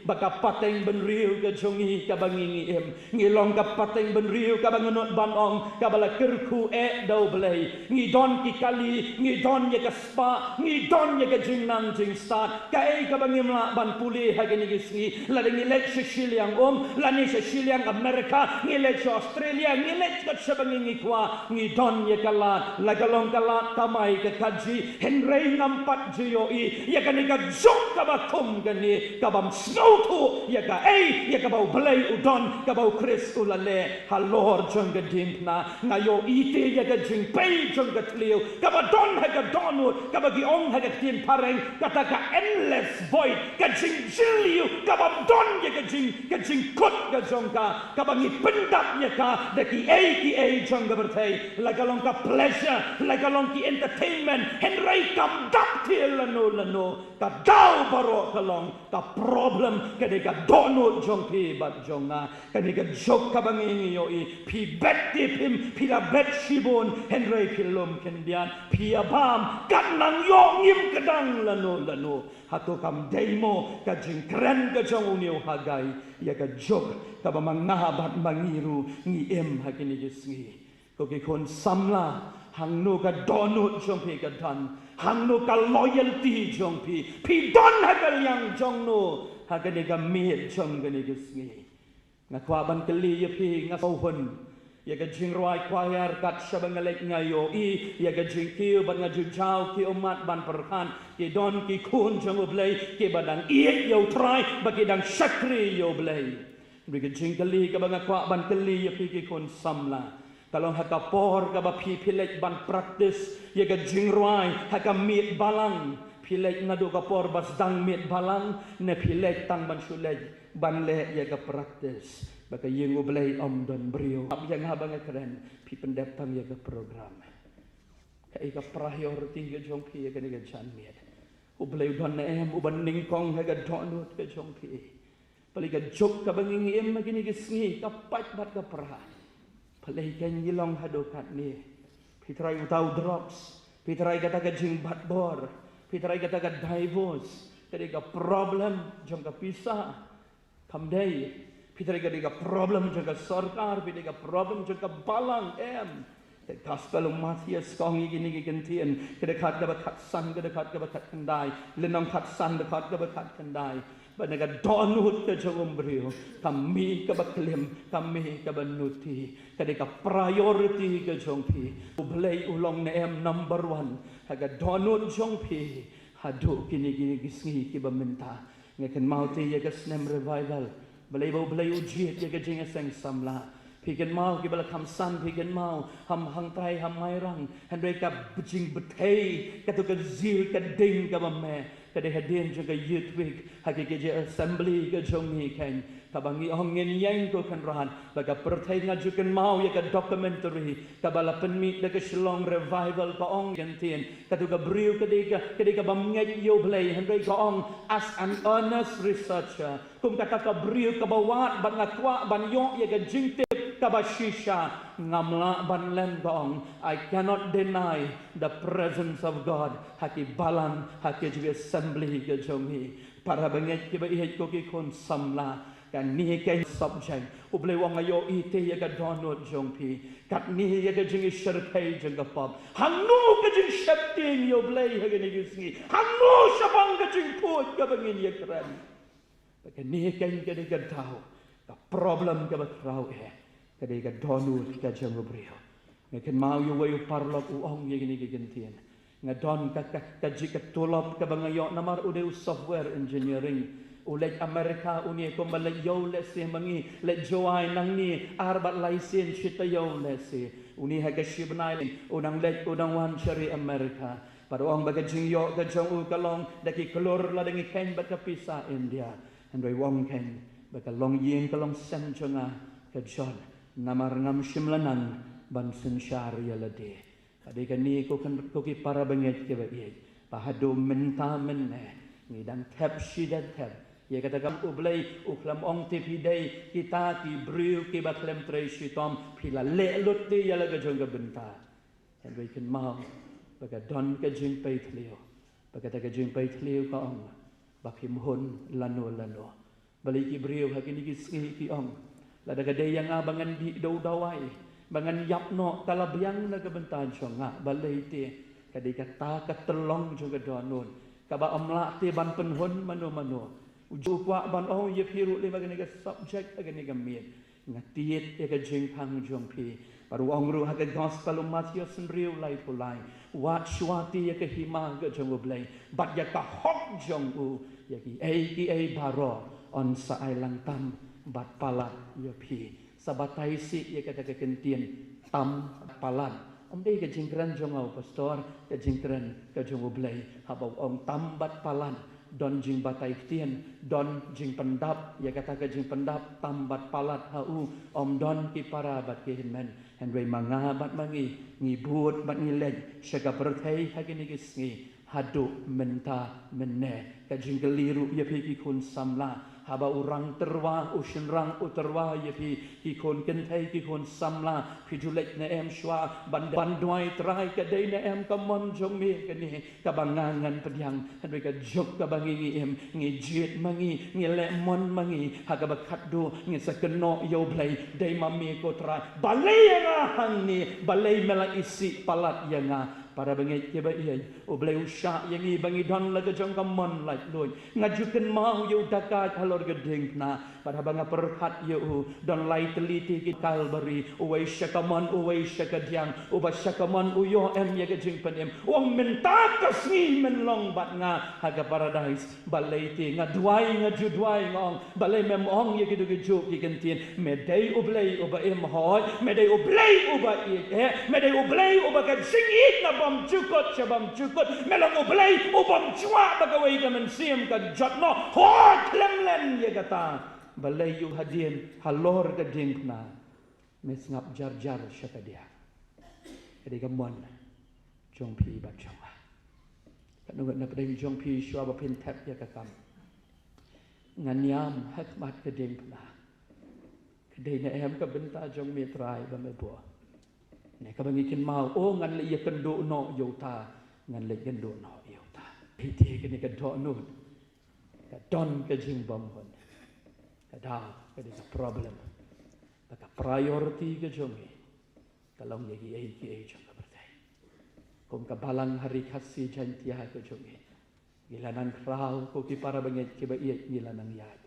baka pateng benriu ka jongi ka bangingi ngilong ka pateng benriu ka bangunot banong ka bala kerku dau blei ngidon ki kali ngidon ye ka spa ngidon ye ka jingnang jing start ka ka bangimla ban puli ha ka ni gisngi la ding elek shiliang la ni shiliang Amerika ngilek Australia ngilek ka shabangingi kwa ngidon ye ka lat la galong ka lat kamai ka kaji henrei pat jiyo ya ka ni ka jong ka ba kum ka ni ka bam snow tu ya ka ya ka ba blay udon ka ba Chris ulale halor jong ka dimpna ngayo ite ya ka jing pay jong ka tliu ka ba don ha ka donut ka ba giong ha ka tim pareng kata ka endless void ka jing jiliu ka ba don ya ka jing kut ka jong ka ba ngi pendap ya ka da ki jong ka bertay la ka long ka pleasure la ka long ki entertainment henry kam lano ka dau baro kalong ka problem ka de ka donut jong pi bat jonga ka de ka jok ka bangingi yo pi bet pim pi la bet shibon henry pilum kendian pi abam kan nang yo ngim kedang lano hato kam demo ka jing kren ka jong uniu hagai ya ka jok ka ba mangabat mangiru ngi hakini gisngi ko ki kon samla hangno ka donut jong pi ka dan hangno ka loyalty jong pi don hagal yang jong no haga ni ka mit jong ga ni gisngi ngakwa ban keli ye pi ngasohon ya ga jing roi kwayar kat shabangalek ngayo ya ga jing kiu ban ngajujau ki umat ban perkan ki don ki kun jong oblei ki badang yo try bagi dang shakri yo oblei bagi jing keli ka ban ngakwa ban keli ye pi ki kun samla kalau haka por ka ba pi pilek ban praktis ye ka jingruai haka mit balang pilek ngadu ka por bas dang mit balang ne pilek tang ban sulej ban le ye ka praktis baka yengu blai om don brio ab yang habang keren pi pendep tang ye ka program ka ka priority ge jong pi ye ka ni ga chan mit u blai don em u ban ning kong ha ga don ke jong pi pali ka jok ka bangingi em magini ge sngi ka pat bat ka pra palai kan yilong hadokat ni pitrai utau drops pitrai kata ka jing bat bor pitrai kata ka divorce kadi ka problem jong ka pisah kamdai pitrai kadi ka problem jong ka sarkar pitrai ka problem jong ka balang the gospel of Matthias kong gini gentian kada kat ka bakat san kada kat ka bakat kandai lenong kat san kada kat ka bakat kandai Banaga donut ke jong brio, kami ke baklem, kami ke banuti, kadika priority ke jong pi. Ublay ulong na number 1, haga donut jong pi, hadu kini gisngi ki baminta. Ngakan mauti ya snem revival, balay ujiet ya jing aseng samla. Pigan mau ki bala kamsan pigan mau ham hangtai ham mairang handai ka bujing betai katu ka zil ka ding ka me kada hadin juga youth week hagi ke assembly ka jongi kan kabangi ongin yang ko kan rahan baga pertai ngajukan mau ya ka documentary ka bala penmi da ka shlong revival ka ong gentien katu ka briu ka bamngai yo blay handai ka ong as an honest researcher kum kata ka briu ka bawat ban ngakwa ban yo ya ka jingte kabashisha ngamla banlen gong. I cannot deny the presence of God. Haki balan haki juga assembly ke jongi. Para banget kiba ihet ko ki kon samla kan ni ke subject. Uble wang ayo ite ya ka donut jongpi. Kat ni ya ka jingi sherkai jeng pop. Hanu ka jing shepting yo blay ha ni gisngi. Hanu shabang ka jing put ka bangin ya kran. Kan ni ke ka tahu. Ka problem ka ba trau kadai ka donut ka jang brio ngakan mau yo wayu parlok uong ye gini gentian ngadon ka jika tulop ka bangayo namar ude software engineering ulek Amerika uni ko malayo le se mangi le joai nang ni arbat license chitayo le se uni ha ka shibnai unang le unang wan shari Amerika paruang baga jingyo ka jang u kalong daki kelor la dengi ken baka pisa India andoi wong ken baka long yin kalong sanjonga ka John namar ngam shimlanan ban sensyari alade adegan ni ko ki para banget ke ba ye pahado menta menne ngidang tap shidat tap ye kata kam ublay uklam ong tipi day kita ki briu ki baklem tre shitom pila le lutte yala ga jonga benta and we can mau baga don ka jing pay tlio baga ta ka jing pay tlio ka ong bakim hon lano balik ki briu hakini ki singi ki ong lada gade yang abangan di dawai bangan yapno kalabyang na kabentan nga balay ti kadi kata katelong juga donon kaba amla ti ban penhon mano uju kwa ban oh ye piru le bagani ka subject agani gamit ngatiet ya ka jingpang jongpi paru ongru ha ka gospel Matius riu lai pulai wat swati ya ka hima ga jongoblay bat ya ka hok jongu ya ki ai baro on sa ailang tam bat palat ya pi sabatai si ya kata kekentian tam palan dei ka jingkran jongau pastor ka jingkran ka jongo blai habau ong tam bat palan don jing batai tien don jing pendap ya kata ka jing pendap tam bat palat hau om don ki para bat ke men handway manga bat mangi ngibut bat ngilej syaga perthai hagini gisngi hadu menta menne ka jinggeliru ya pi ki kun samla haba urang terwa usin rang uterwa ye pi kon kentai ki kon samla pi julek na em shwa bandwai trai ka dei na em ka mon jong mi ka ni ka bangangan pediang hadwe ka jok ka bangi em ngi jet mangi ngi le mon mangi ha ka bakat do ngi sa keno yo blai dei mami ko trai balai nga hang ni balai mela isi palat yang para bangit ke ba iay o blay usha yang i bangi don la ka jong ka mon like loy ngajukan mau yo dakat halor gedeng na para banga perhat yo don lai teliti ki Calvary o way shakamon o way shakadiang o ba shakamon o yo em ya ka jing panem o menta ka sni men long bat nga haga paradise balay ti nga duai nga judwai ngong balay mem ong ya ki du ju ki kentien medai o blay o ba em hoy medai o blay o ba medai o blay o ba ka singit na bam cukot shabam cukot melang ublay ubam chwa bagaway ka mensiam ka jatno hot lemlen ye kata balay yu hadien halor ka dingna mes ngap jar syaka dia kadi gamon jongpi ba chwa kanungat na kadai jongpi shwa ba pen tap ya kakam nganyam hakmat ka dingna kadai na em ka benta jong mitrai ba mebo ne kabangikin mau oh ngan le ya kendo no yota ngan le kendo no yota iti kini ka do no ka don ka jing bom hon ka da ka di problem ka priority ka jongi kalong yegi ai jong ka bertai kom ka balang hari kasih jantia ka jongi Ngilanang krau ko ki para bangit ki ba iet ngilanang yad.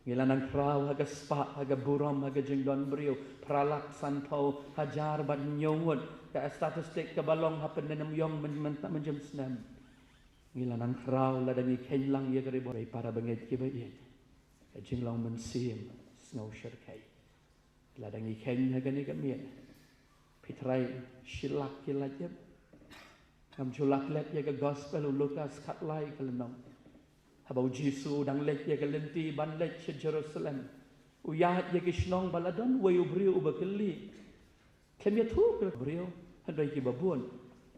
Ngilanang krau haga spa haga buram haga jingdon brio pralak sanpau hajar ban nyongot ka statistik ka balong hapen nanam yong menjem senam. Ngilanang krau ladangi kenlang ye kari borai para bangit ki ba iet. Ka jinglong mensim snow shirkai. Ladangi ken haga ni kamiet. Pitrai shilak ki lajeb. Kam julak let ye ka gospel Lukas katlai kalenong. Habau Jisu dang let ye ka lenti ban let ke Jerusalem. Uyahat ye ke shnong baladon we ubrio ubakeli. Kem ye tu ke brio handai ki babun.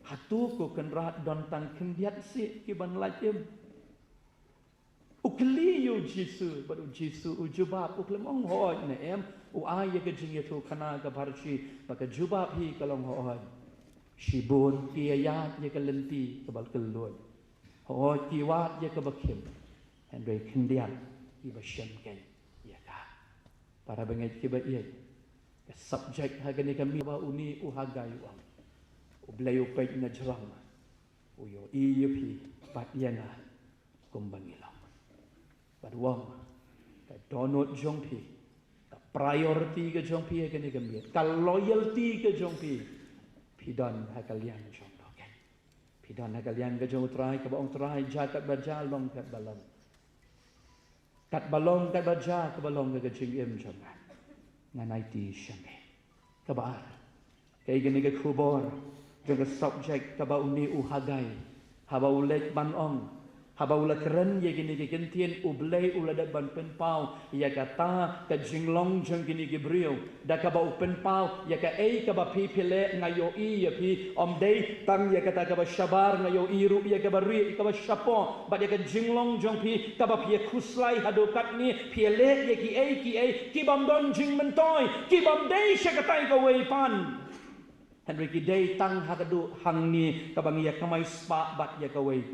Hatu ko kan rat don tang kendiat si ki ban lajem. Ukeli yu Jisu badu Jisu ujubab uklem ong hoy ne em u ai ye ke jing ye tu kana ka barchi baka jubab hi kalong hoy. Shibun kiyayat ye kalenti kabal kelun. Ho kiwat ye kabakim. Andre kendian iba syamken ye ka. Para bengai kiba ye. Ka subject hagani kami ba uni uhagai uang. Ublayu pek na jrang. Uyo iyupi pat yana kumbangilong. But wong ka donot jongpi. Ka priority ka jongpi hagani kami. Ka loyalty ka jongpi. Pidon hakalian jong doken. Pidon hakalian ka jong utrai ka baong utrai jakat bajal long kat balong. Kat balong kat baja ka balong ka jing im jong. Nganai ti syame. Ka baar. Kay gani ka kubor. Jong ka subject ka ba uni uhagai. Haba ulet banong. Haba ula keren ye gini ke kentien ublay uladat ban penpau ya kata ka jinglong jeng gini ke brio da ka ba penpau ya ka ka ba pi pile ngayo I ya pi om day tang ya kata ka ba shabar ngayo iru ya ka ba ri ka ba shapo ba ya ka jinglong jeng pi ka ba pi kuslai hadokat ni pile ya ki bam don jing mentoy ki bam day sya katai ka wei pan Henry ki day tang hakadu hang ni ka bang ya kamai spa bat ya ka wei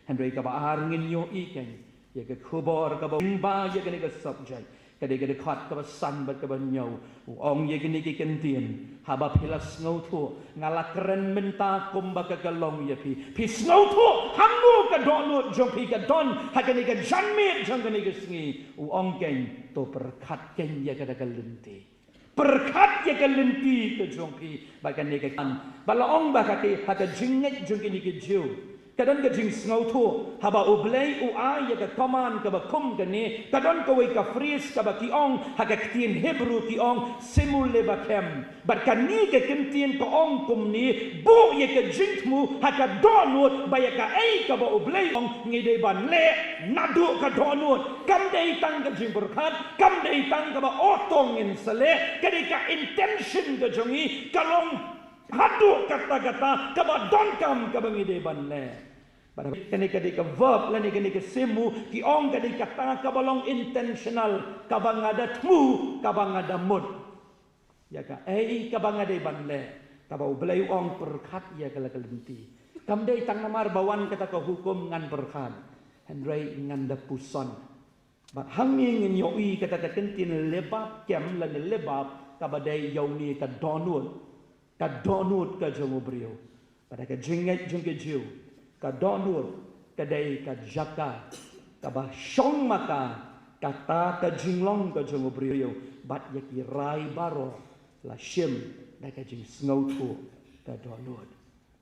Henry ka baar ngin yo iken ye ka khubor ka ba ba ye ka ni ka subject ka de ka de khat ka ba san ba ka ba nyo ong ye ka ni ki kentien ha ba pilas ngau thu ngala keren menta kum ba ka long ye pi ngau thu hangu ka donut jong pi ka don ha ka ni ka janmit jong ka ni ka sngi ong ken to perkhat ken ye ka da ka lenti perkhat ye ka lenti ka jong pi ba ka ni ka kan ba la ong ba ka ti ha ka jinget jong ki ni ki jiu kadon ka jing ngau thu haba ublay u ay ka command ka ba kum gani kadon ka way ka fries ka ba kiong haga ktien Hebrew kiong simule ba kem but kani ka kentien ka ong kum ni bu ye ka jing mu haga donut ba ya ka ay ka ba ublay ong ngide ban le nadu ka donut kam day tang ka jing berkat kam day tang ka ba otong in sale kadi ka intention ka jongi kalong hadu kata-kata kaba donkam kaba ngide ban le pada kani kadi ka verb lani kani ka simu ki ong kadi kata kabalong intentional kaba ngada tmu kaba ngada mud ya ka kaba ngade ban le kaba ublay ong perkat ya kala kalenti kam dei tang namar bawan kata ka hukum ngan perkat Henry ngan da puson ba hanging in yo I kata ka kentin lebab kem lan lebab kaba dei yo ni ka donut ka donut ka jongo brio pada ka jinget jengke jiu ka donut ka dei ka jaka ka ba shong maka kata ka jinglong ka jongo brio bat ya ki rai baro la shim da ka jing ngau thu ka donut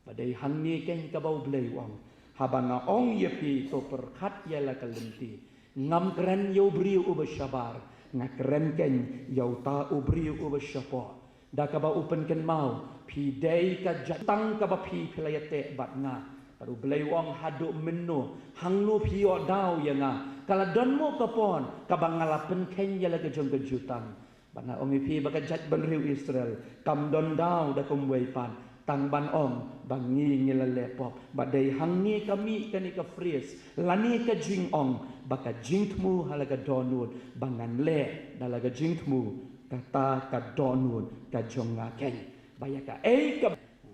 badai hangni ken ka bau blei wang habana ong ye pi to perkhat ya la ka lenti ngam kren yo brio u beshabar ngakren ken yo ta u brio u beshapo da ka ba upen ken mau pi dei ka jatang ka ba pi pelayate bat nga baru belai wang hadu menu hanglu pi o dau ya nga kala don mo ka pon ka ba ngalapen ken ya la ka jong kejutan bana ong pi ba ka jat ban riu Israel kam don dau da kum wei pan tang ban ong bangi ngila lepop badai hangi kami kani ka fries lani ka jing ong baka jingtmu halaga donut bangan le dalaga jingtmu kata ka donut ka jonga ken baya ka ka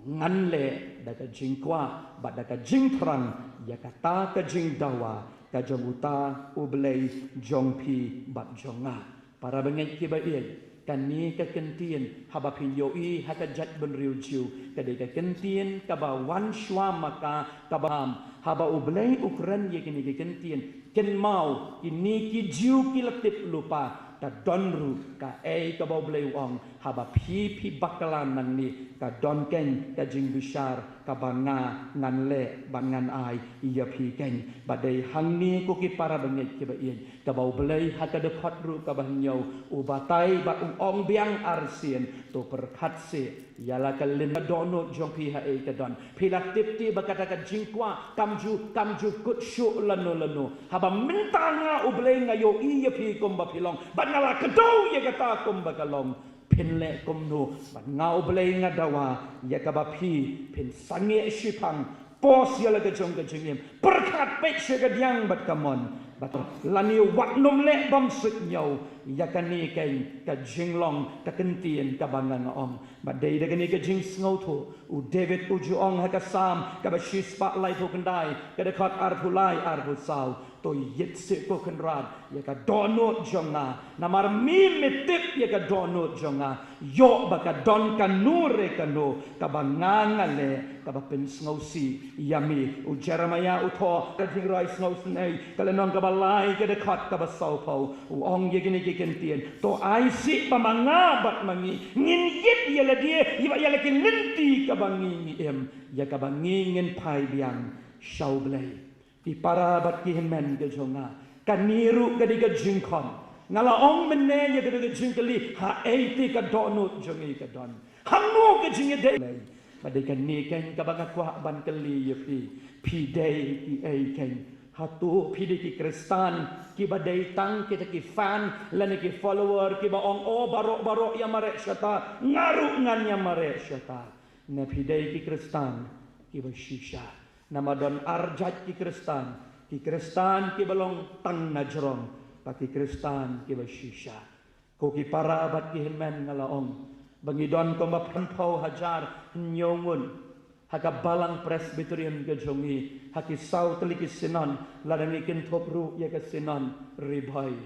ngan le da ka jingkwa ba da ka jingtrang ya kata ka jing dawa ka jonguta ublei jongpi bat jonga para bengen ki ba kan ni ka kentien haba pin yo I haka jat ben riu jiu ka de ka kentien ka ba wan shwa maka ka ba haba ublay ukran ye kini kentien ken mau ini ki jiu ki letip lupa ka donru ka ka bau blay wong haba pi bakalan nang ni ka don ken ka jing bishar ka banga ngan le bangan ai iya pi ken badai hang ni ko ki para bangit ki ba ien ka bau blay ha ka de khot ru ka bang nyau u batai ba ong biang arsien to perkhat se yala ka lim dono jong pi ha ka don pi la tip ti ba kata ka jingkwa kamju kut shu lano haba minta nga u blay nga yo iya pi kom ba pilong ngala kedau ye kata kum bakalong pinle kum no bat ngau blei ngadawa ye kabapi pin sange shipang pos ye la kejong kejengim berkat pek segadiang bat kamon bat lani wat nom le bam sut nyau ya kani kai ka jinglong ka kentien ka bangan ong bat dei de kani ka jing sngo tho u David uju ong ha ka sam ka ba shi spotlight ho kendai ka de khat ar phulai ar hu sau to yet se ko kan rad ya ka dono jonga namar mi metip ya ka dono jonga yo ba ka don ka nure ka no ka banganga le ka ba pen sngosi yami u Jeremiah u tho ka jing rai sngosi nei ka le non ka ba lai ka de khat ka ba sau pau u ong ye gini ki ken tien to ai si pa manga bat mangi ngin yet ya la die ya la kin linti ka bangi em ya ka bangi ngin pai biang shau blai di para bat ki men ke jonga kaniru ke di ke jingkon ngala ong menne ye ke di jingkeli ha ti ka dono jongi ka don hangu ke jinge de badai kan ni ken ka banga kwa ban keli ye pi dei ki ken hatu pi di ki kristan ki badai tang kita ki fan lane ki follower ki ba ong baro ya mare syata ngaru ngan ya mare syata na pi dei ki kristan ki ba shisha nama don arjat ki kristan ki balong tang najrong paki kristan ki bashisha ko ki para bat ki men ngalaong bangi don ko mapanpau hajar nyongun haka balang presbyterian ke jongi haki sau teliki sinon ladani kin topru ya ke sinon ribai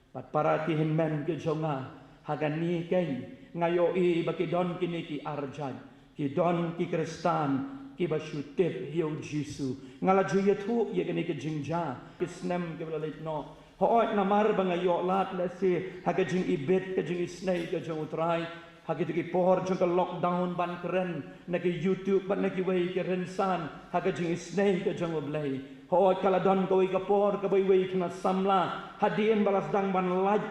pat para ki men ke jonga haka ni kai ngayo i baki don kini ki arjat ki don ki kristan ki ba shutip hiu jisu ngala ju ye thu ye kini ke jingja kisnem ke bala no hoot namar banga yo lat la se ha ke jing ibet ke jing snai ke jong utrai ha ke ki por jong ke lockdown ban keren na ke youtube ban na ki wei ke rensan ha ke jing snai ke jong oblai hoot kala don ko ke por ke wei kena samla hadien balas dang ban laj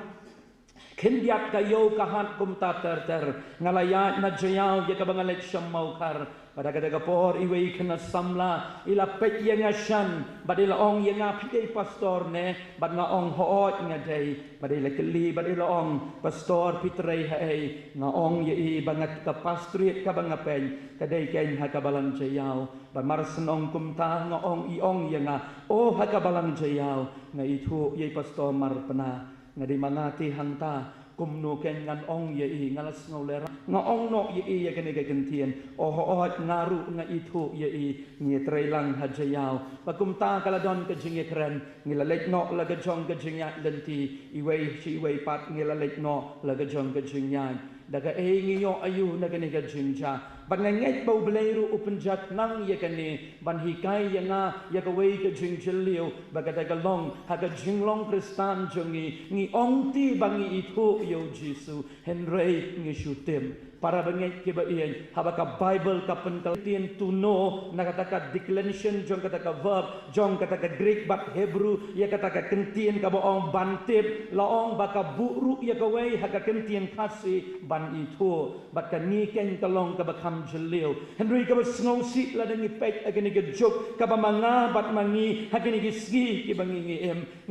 kendiat kayo kahat kum ta ter ngalaya na jayal ye ka bangalet shamau kar pada kata kapor iwe kena samla ila pek yang ashan badila ong yang api pastor ne bad nga ong hoot nga day badila keli badila ong pastor pitray hai nga ong ye bangat ka pastrit ka bangapen kaday ken hakabalang jayaw bad marsenong kumta nga ong iong yang o hakabalang jayaw nga itu ye pastor marpana nga di mangati hangta kumno ken ngan ong ye ngalas ngolera nga ong no ye ya kene gentien o hoot ngaru nga itu ye ngi trailang hajayaw pagkumta kala don ka jinge kren ngilalek no laga jong ka jingya lenti iway si iway pat ngilalek no laga jong ka jingya daga ngiyo ayu na kene ga jingja banganget bau bleiru upenjat nang ye kene ban hikai ya nga ya ka wei ka jingjeliu bagata ka long ha ka jinglong kristan jongi ngi ong ti bangi itu yo jisu henrei ngi shutim para banget ke ba iyan habaka bible ka penkaltien tuno na kataka declension jong kataka verb jong kataka greek bat hebrew ya kataka kentien ka boong bantip laong baka buru ya ka wei ha ka kentien kasi ban itu bat ka niken kalong ka bakam jelil henry ka basngosi la ni pek agani ka jok ka ba manga bat mangi ha kini gisgi ki bangi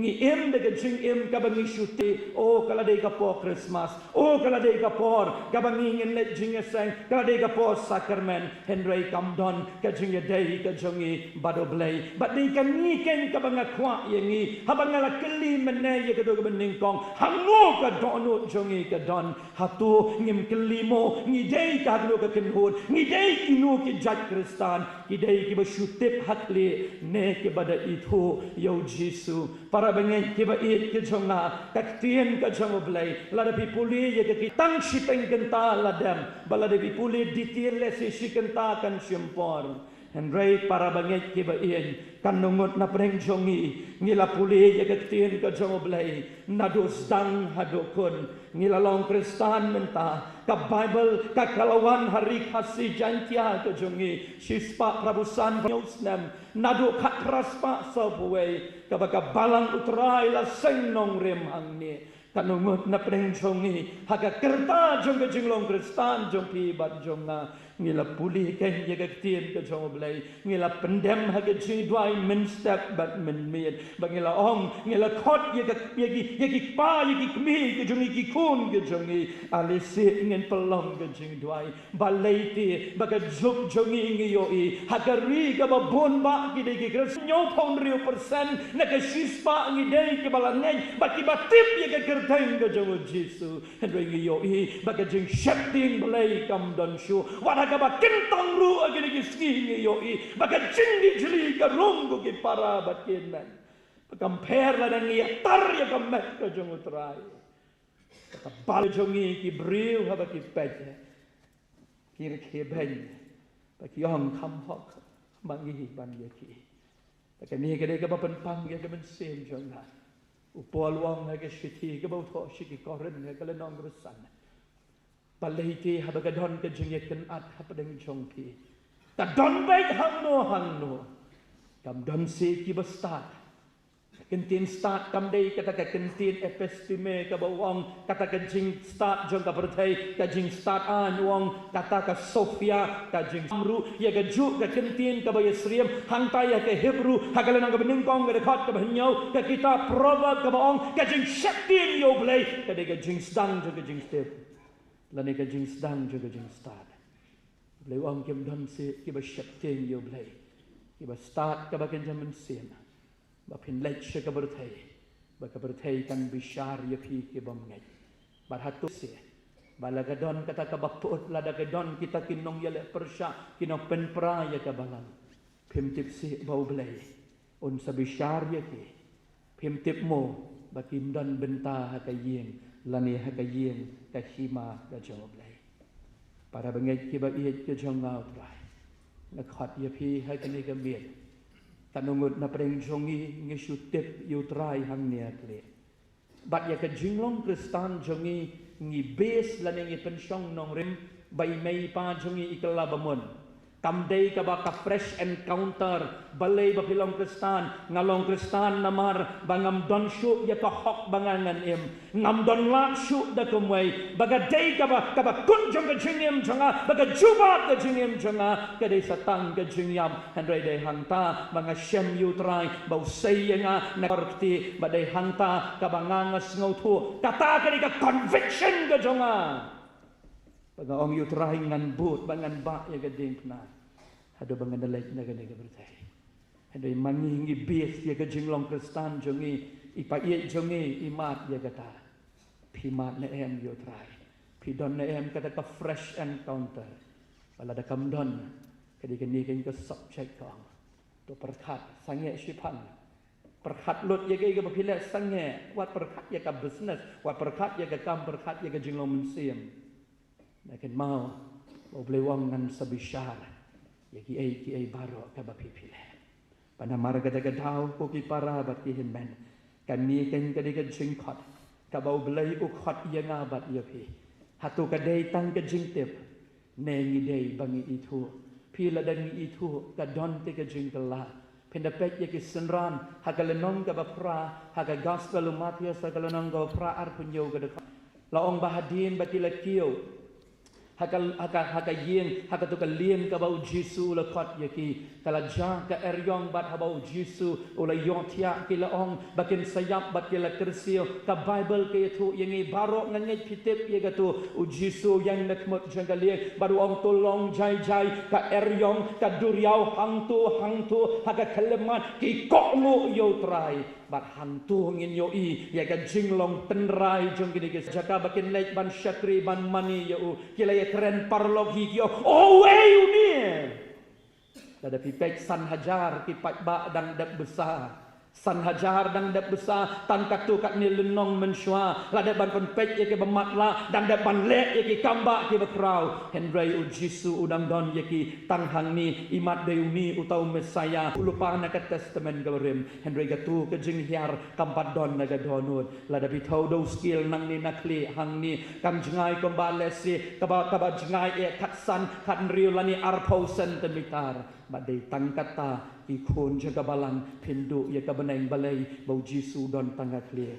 ngi em de ka jing em ka bangi shuti o kala de ka po christmas o kala de ka por ka bangi ngin jingeseng kada ka po sakramen henry kamdon ka jinge dei ka jongi badoblay but di kan ni ken ka banga kwa yengi habanga keli menne ye ka do ka beningkong hango ka dono jongi ka don hatu ngim kelimo ngi dei ka do ka kenhud ngi dei kinu ki jat kristan ki dei ki basyutip hakli ne ke bada itu yo jisu para bengen ki ba it ki jonga kaktien ka jongoblay la da pipuli ye ka kitang shipeng genta ladam bala de pipuli detail le si shikenta kan shimpor Henry para banget kiba iyan kanungot na preng jongi ngila puli ya ketien ka jongo blay nados dang hadokon ngila long Kristan menta ka Bible ka kalawan hari kasih jantia ka jongi sispa prabusan nyosnem nado katras pa sobwe ka baka balang utrai la sengnong rem angni kanungot na preng jongi haga kerta jong ka jinglong Kristan jong pi bat jong na ngila puli kan ya ketien ka jong blay ngila pendem haga jing dwai men step bat men mien bangila ong ngila khot ya ki pa ya ki kmi ka jong ki kun ka jong alisi ngin pelong ka jing dwai balai ti baga juk jong ngi yo i haga ri ka ba bon ba ki de ki kres nyo pon riu persen na ka shispa ngi dei ki balangai ba ki ba tip ya ka kerteng ka jong Jesu hendoi ngi yo i baga jing shepting blai kam don shu wada ba kentang ru agini kiski ngi yo i baga jindi jili ka rongo ki para batin men compare la dan ngi tar ya kamet ka jong utrai ka bal jongi ki briu ha ba ki pet kir ke ben ba ki yong kam hok mangi ban ye ki ka ni ka de ka ba pen pang ya ka ben sem jong na upol wong ha ka shiti ka ba tho shiki koren ka le nong rusan paliti habaga don ka jingeken at hapadeng chongpi ta don bai hang no kam don se ki ba start kentin start kam dei kata ka kentin episteme ka bawang kata ka jing start jong ka berthai ka jing start an wong kata ka Sofia ka jing amru ya ka ju ka kentin ka ba yesriem hang ta ya ka hebru hagalan ka beningkong ka dekat ka nyau ka kita proverb ka bawang ka jing shaktin yo blai ka de ka jing stang jong ka jing step lani ka jing sedang juga jing start blai wang kem dam se ki ba shakting yo blai ki ba start ka ba kan jaman sen ba pin lech ka berthai ba ka berthai kan bishar ya pi ki bam ngai ba hatu se ba la ka don kata ka ba pot la da ka don kita kinong ya le persha kinong pen pra ya ka balang pim tip se ba blai on sa bishar ya ki pim tip mo ba kim don benta ha ka yeng lani haga yin ka hima ka joblay para bangai ki ba iet ka jongau trai na khat ye phi ha ka ni ka miet tanungut na preng jongi ngi shutip yu trai hang nia kle bat ya ka jinglong Kristan jongi ngi base lani ngi pensyong nong rim bai mei pa jongi ikla bamon kam dei ka ba ka fresh encounter balai ba pilong Kristan ngalong Kristan namar bangam don shu ya ka hok bangangan em ngam don la shu da kumwei baga dei ka ba kun jong ka jingem jonga baga juba ka jingem jonga ka dei satang ka jingyam handrai dei hangta banga shem yu trai bau sei nga na korti ba dei hangta ka bangangas ngau thu kata ka dei ka conviction ka jonga baga ong yu trai ngan but bangan ba ya ka ding na hado bangan dalek na ka dei ka bertai hado mangi ngi bies ya ka jinglong Kristan jongi ipa ye jongi imat ya kata pimat na em yu trai pidon na em kata ka fresh encounter wala da kam don ka dei ka ni ka subject kong to perkhat sange shipan perkhat lut ya ka ba phile sange wat perkhat ya ka business wat perkhat ya ka kam perkhat ya ka jinglong museum nakin mau boleh wang ngan sabishar ya ki ai baro ka ba pipile pana marga daga dau ko ki para bat ki hinmen kan ni kan ka diga jingkhat ka ba boleh u khat ya ngabat ya pi hatu ka dei tang ka jingtep ne ngi dei bangi itu pila dan ngi itu ka don te ka jingkala pendapet ya ki senran hagalenong ka ba pra haga gospel Matius hagalenong ka pra ar punyo ka laong bahadin batila kiyo haka yin haka tu ka lien ka bau Jesu la khat yaki kala ja ka eryong bat ha bau Jesu ula yotia ki la ong bakin sayap bat ki la kersio ka Bible ke tu yangi baro nganget pitip ye ga tu u Jesu yang nak mot janggalie baru ong tolong jai ka eryong ka duriau hangtu haka kelemat ki kokmu yo trai bat hantu ngin yo i ya ka jinglong tenrai jong gini ke jaka bakin lek ban syakri ban mani ya u kila ya keren parlog hi yo oh way uni ada pipek san hajar ki pat ba dang dak besar San hajar dang dep besar tan katu kat ni lenong mensyua la dep ban konpek ye ke bematla dang dep ban lek ye ke kamba ke bekrau Henry u Jisu udang don ye ki tang hang ni imat deuni utau Mesaya lupa na kat testament garim Henry gatu ke jing hiar kampat don na gadonut la dep tau do skill nang ni nakli hang ni kam jengai kombalesi kaba jengai e kat san kat riu lani arpau sentimeter badai tang kata ikon jaga balang pindu ya ka beneng balai bau Jisu don tangga kle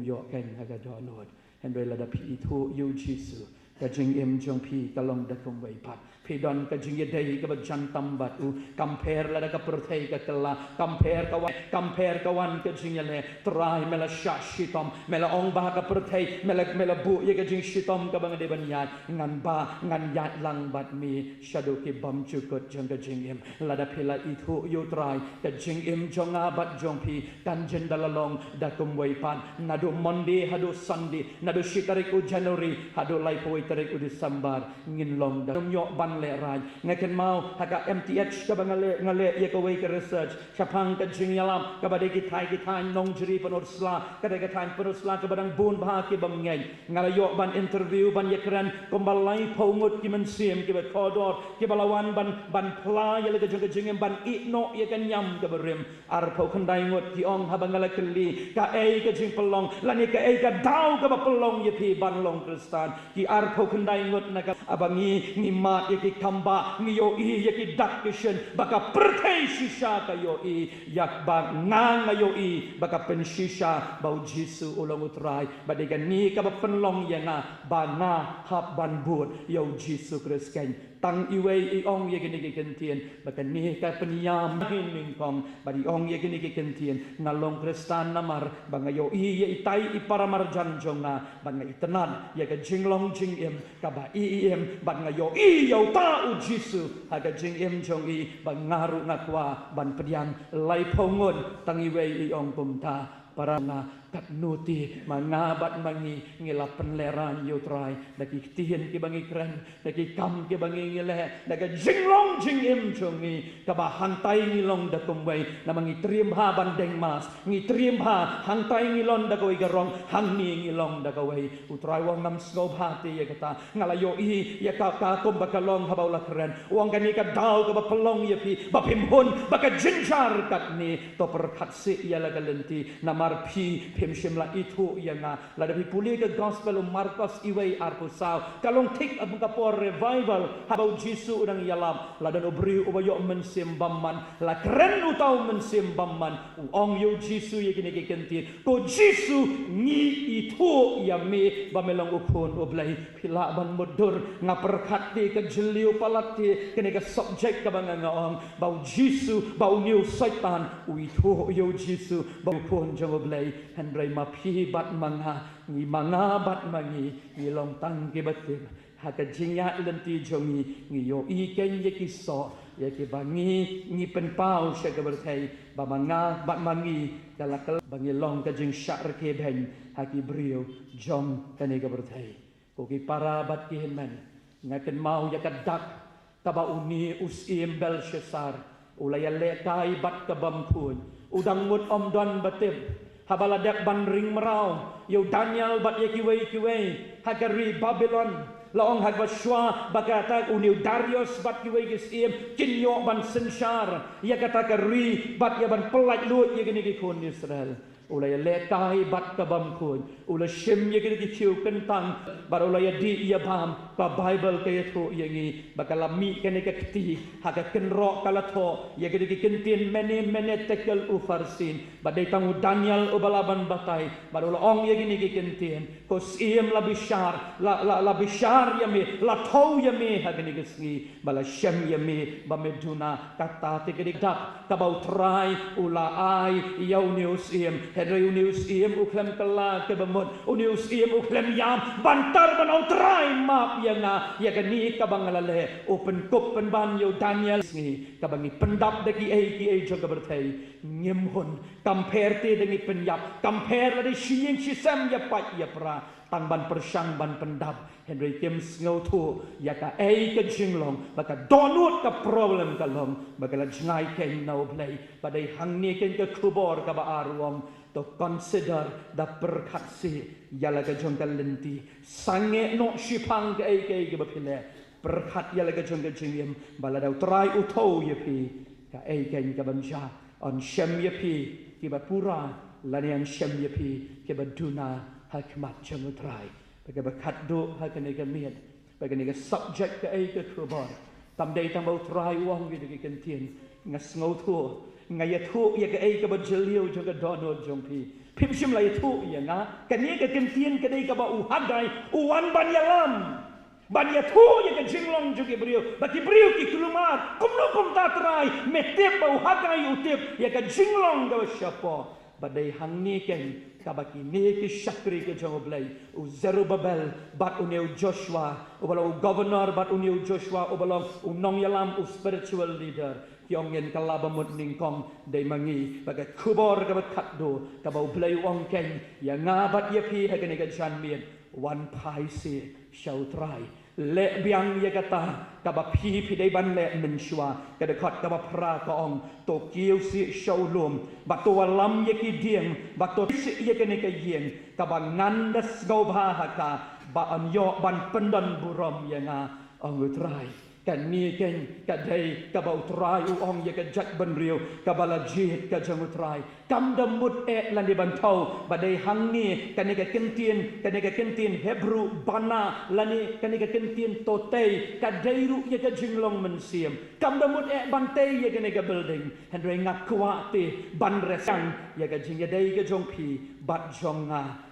yo ken haga donot Henry la da pi itu yu Jisu ka jing em jong pi kalong da kum wai pat pi don ka jing ye dei ka bajan tambat u compare la da ka perthei ka kala compare kawan ka jing le try mela shitom mela ong ba ka perthei mela bu ye ka jing shitom ka bang de ban yat ngan ba ngan yat lang bat mi shadow ki bam chukot jang ka jing em la da pi la itu yu try ka jing em jong a bat jong pi kan jen dalalong da kum wai pat nadu Monday hadu Sunday nadu shitarik u January hadu lai poi tarik u December ngin long da nyok ban le raj ngaken mau haga MTH ka ngale ye ka wei ka research chapang ka jingyalam ka badai ki thai nong jri panosla ka de ka thai panosla ka badang bun ba ki bam ngai ngala yo ban interview ban ye kran kombalai pongut ki men sim ki ba kodor ki balawan ban pla ye le ka jing ban ikno ye kan nyam ka berim ar pau khandai ngot ki ong habang ngala kli ka ei ka jing pelong lani ka ei ka dau ka ba pelong ye pi ban long kristan ki ar pau khandai ngot na ka abangi ni mat ye ki kamba ni yo i ye ki dak kishen baka perthei shisha ka yo i yak ba ngang yo i baka pen shisha bau Jisu ulong utrai badiga ni ka ba penlong ye nga ba nga hab ban but yo Jisu Kristus tang iwei i ong ye gini kentien baka ni ka penyam hining kong badi ong ye gini kentien ngalong kristan namar banga yo i ye itai i paramar janjonga banga itenan ye ka jinglong jingim ka ba i em banga yo i yo ta u Jisu haga jingim jong i bangaru ngakwa ban pediang lai pongon tang iwei i ong pumta para na kat nuti mangabat mangi ngila penleran yo try daki tien ki bangi kren daki kam ki bangi ngile daki jinglong jingim jongi ka ba hantai ngilong da kumwei na mangi trim ha bandeng mas ngi trim ha hantai ngilon da koi garong hang ni ngilong da koi utrai wong nam snob hati ye kata ngala yo i ye ka kum bakalong habaula kren wong kani ka dau ka ba pelong ye pi ba pimhun baka jinjar kat ni to perkatsi ya la galenti namar pi pim shimla itu yang la da puli ke gospel Markus iwei arpusau kalong tik abung kapor revival habau Jisu udang yalam la dan obri ubayo mensimbamman la keren utau mensimbamman ong yo Jisu ye kini kenti ko Jisu ni itu ya me bamelong upun oblai pila ban modur ngaperkati ke jeliu palati kini ke subjek ka bang ngaong bau Jisu bau new satan itu yo Jisu bau pun jang oblai Henry mapi bat manga bat mangi long tang ke batim haka jinya lenti jongi yo i ken ye kiso ye ke bangi ni pen pau she ke berthai ba manga bat mangi dalak bangi long ka jing syar ke ben haki brio jong kane ke berthai ko ki para bat ki men ngaken mau ya kadak taba uni usim Belshazzar ulaya le kai bat ka bampun udang mut om don batim habaladak ban ring merau yo Daniel bat ye kiwei hagari Babylon laong hagba shwa bagata uniu Darius bat kiwei gisim kinyo ban senshar ya kata kari bat ya ban pelaj lut ye gini kun Israel ulaya lekai bat kabam kun ula shim ye gini kiu kentang bar ulaya di ya bam ba Bible kaya tu yangi bakala mi kene keti haga kenro kala to ye gini kentin mene tekel ufarsin badai tangu Daniel ubalaban batai bar ula ong ye gini kentin kos iem la bishar la bishar ya me la to ya me haga ni gesngi bala shem ya me ba meduna kata tegedi dak kabau trai ula ai yaunius iem Henry unius iem uklem kala ke bemut unius iem uklem yam bantar banau trai map yang ya kani kabangalale open cup penban yo Daniel ni kabangi pendap deki ai jog berthai ngim hun compare te dengan penyap compare ada siang sisam ya pat ya pra tang ban persang ban pendap Henry James ngau tu ya ka ke jinglong baka donut ka problem ka long baka la jingai ken no play badai hang ni ken ka kubor ka ba arwong to consider da perkatsi yala ka jong ka lenti sange no shipang ka ke ba pile perkat yala ka jong ka jingim bala dau try uto ye pi ka ken ka banja on shem ye pi ki ba pura lanian shem ye pi ki ba duna hakmat jong try bagi berkat do hakan ega miat bagi ega subject ke ega kubor tam day tam bau try wang gitu ke kentien ngas ngau tu ngai tu ya ke ega berjeliu juga dono jompi pim sim lai tu ya nga kan ega kentien ke ega ba uhagai uwan banyalam Banya tu ya ke jinglong juga beriu bagi beriu ki kelumar kum tatrai metep bau hagai utip ya ke jinglong ga siapa badai hang ni ken kabaki ni ki syakri ke jong blai u Zerubbabel bat uneu Joshua u balau governor bat uneu Joshua u balau unong yalam u spiritual leader yong yen kalaba mut ningkong dei mangi bagai kubor ka kat do ka bau blai wong ken ya ngabat ye pi ha ke ne ka jan mien one pai si shall try le biang ye kata kaba pi dei ban le menshua ka de khat kaba pra ka ong to kiu si showroom ba to lam ye ki diem ba to si ye ke ne ka yen kaba nganda sgau ba ha ka ba an yo ban pendan burom ye nga ong try kan ni ken ka dei ka ba try u ong ye ka jat ban riu ka ba la jit ka jang try kam dam mut e lan di ban thau ba dei hang ni kan ni ka kentien Hebrew bana lan ni kan ni ka kentien totei ka dei ru ye ka jinglong men siam kam dam mut e ban tei ye ka ni ka building han rei ngak kwa te ban resang ye ka jing ye dei ka jong pi bat jong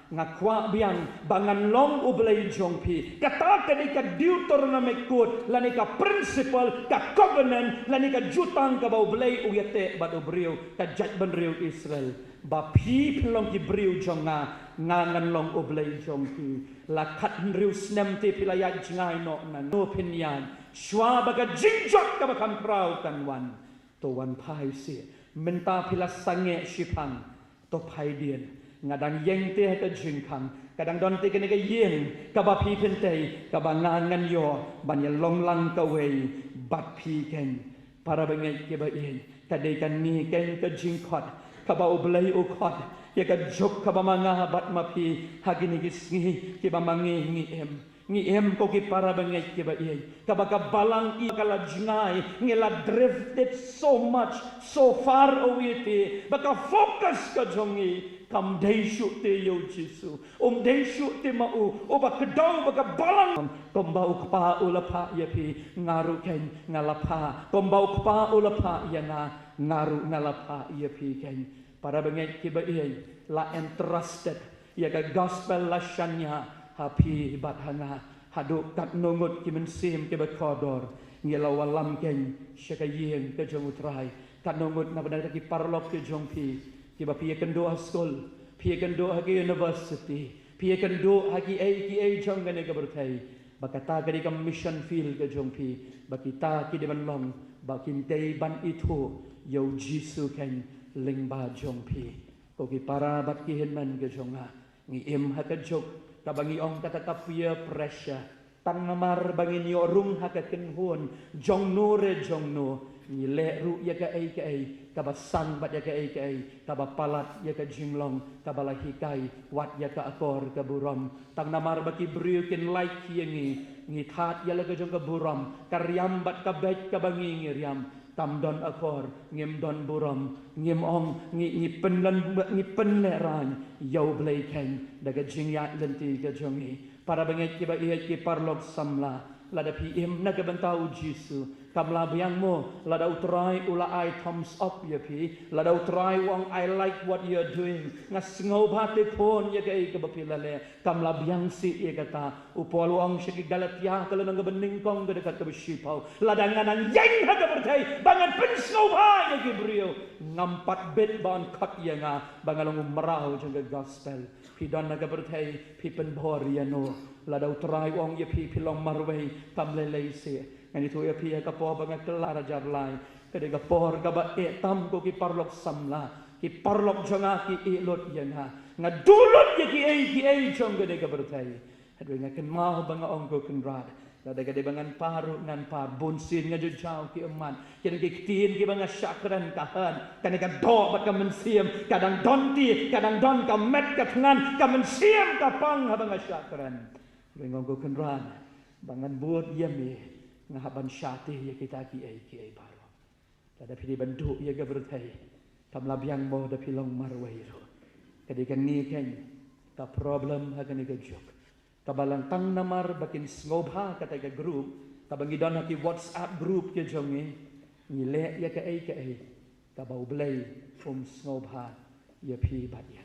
ngakwa biang bangan long ublay jong pi kata kani ka Deuteronomy code lani ka principle ka covenant lani ka jutang ka ublay uyate bad ubriu ka jat banriu Israel ba pi long ki briu jong ngan long ublay jong pi la kat riu snem te pilaya jingai no na no pinyan shwa baga jingjot ka bakam prau kan wan to wan pai si menta pila sange shipang to pai dien ngadang yeng te ka jingkang kadang don te kene ka yeng ka ba pi pentei ka ba ngan yo ban ya long lang ka wei bat pi ken para bengai ke ba yen ka de kan ni ken ka jingkot ka ba ublai u khot ya ka jok ka ba manga bat ma pi hagini gisngi ke ba mangi ngi em ko ki para bengai ke ba yen ka ba ka balang I kala jingai ngela drifted so much so far away te ba ka focus ka jongi kam deishu te yo Jesu deishu te mau ba kedau ba ka balang kom bau kpa ulapa ya pi ngaru ken ngalapa kom bau kpa ulapa ya ngaru ngalapa ya pi ken para bengai ke ba yen la entrusted ya ka gospel la shanya hapi bat hanga haduk kat nungut ki mensim ke kodor ngelau walam ken syakayeng ke jong utrai kat nungut na benar ki parlok ke jong pi ki ba pi kan do school pi kan do hagi university pi kan do hagi ai jong gane ka bertai bakata kadi kam mission field ke jong pi bakita ki de ban long bakin tei ban itu yo Jesu ken lingba jong pi ko ki para bat ki henman ke jonga ngi em haka jok kabangi ong kata peer pressure tang namar bangin yo rung haka kenhun jong no ni le ru ya ka ai ka basang bat ya ka ai ka palat ya ka jinglong ka balahikai wat ya ka akor ka buram tang namar baki briu ken like ngi that ya la ka jong ka buram karyam bat ka bet ka bangi ngiriam tam don akor ngem don buram ngem ong ngi penleran yau blai ken daga jingyat lenti ka jongi para bengai ki ba ki parlok samla lada pi im naga bantau Jesu kamla biang mo lada utrai ula I thumbs up ya pi lada utrai wang I like what you're doing ngas ngau bate pon ya kai ka bapilale kamla biang si ya kata upol wang syaki Galatia kala nang bening kong ka dekat ka besipau lada nganan yang ha ka bertai bangan pensau ba ya ki brio ngampat bet ban khat ya nga bangalong merau jang gospel pi don naga bertai pi pen bor ya no lada utrai wang ya pi pilong marwei tam lelei se ngani tu ya pi ka po bang kelar jar lai Kadega por kaba tam ko ki parlok samla. Ki parlok jonga ki elot yana. Nga dulot ya ki ai jong kadega bertai. Hadwe nga ken mau banga ongko ken rad. Kadega de bangan paru nan par bunsin nga jujau ki eman. Ken ki tin ki banga syakran kahan. Kanega do bat ka mensiam kadang donti kadang don ka met ka tngan ka mensiam ka pang banga syakran. Hadwe nga ongko ken rad. Bangan buat yami. Ngahaban syati ya kita ki ai baru. Tada pidi bentuk ya gabertai. Tam labiang mo da pilong marwairo. Kadikan ni ken ta problem ha kan jok. Kabalang tang namar bakin ngobha kata ka group, kabangidon ha ki WhatsApp group ke jongi. Ngile ya ka ai. Kabau blai ngobha ya pi bat ya.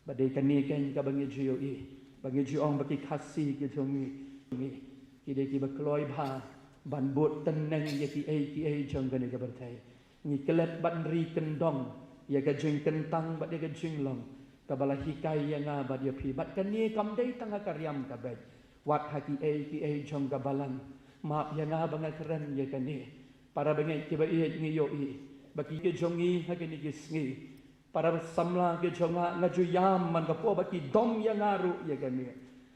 Badai kan ni ken kabangi jiyo bangi jiong baki kasih ke jongi. Kide ki bakloi bha ban bot teneng ya ki ai jong kan ka bertai ni kelet ban ri kendong ya ka jing kentang bat ya ka jing long ka bala hikai ya nga bat ya pi bat kan ni kam dei tang ka riam ka bet wat ha ki ai jong ka balang ma ya nga bang keren ya kan ni para bengai ki ba ni yo baki ke jong ha ke ni ki sngi para samla ke jonga ngaju yam man ka po baki dom ya ngaru ya kan ni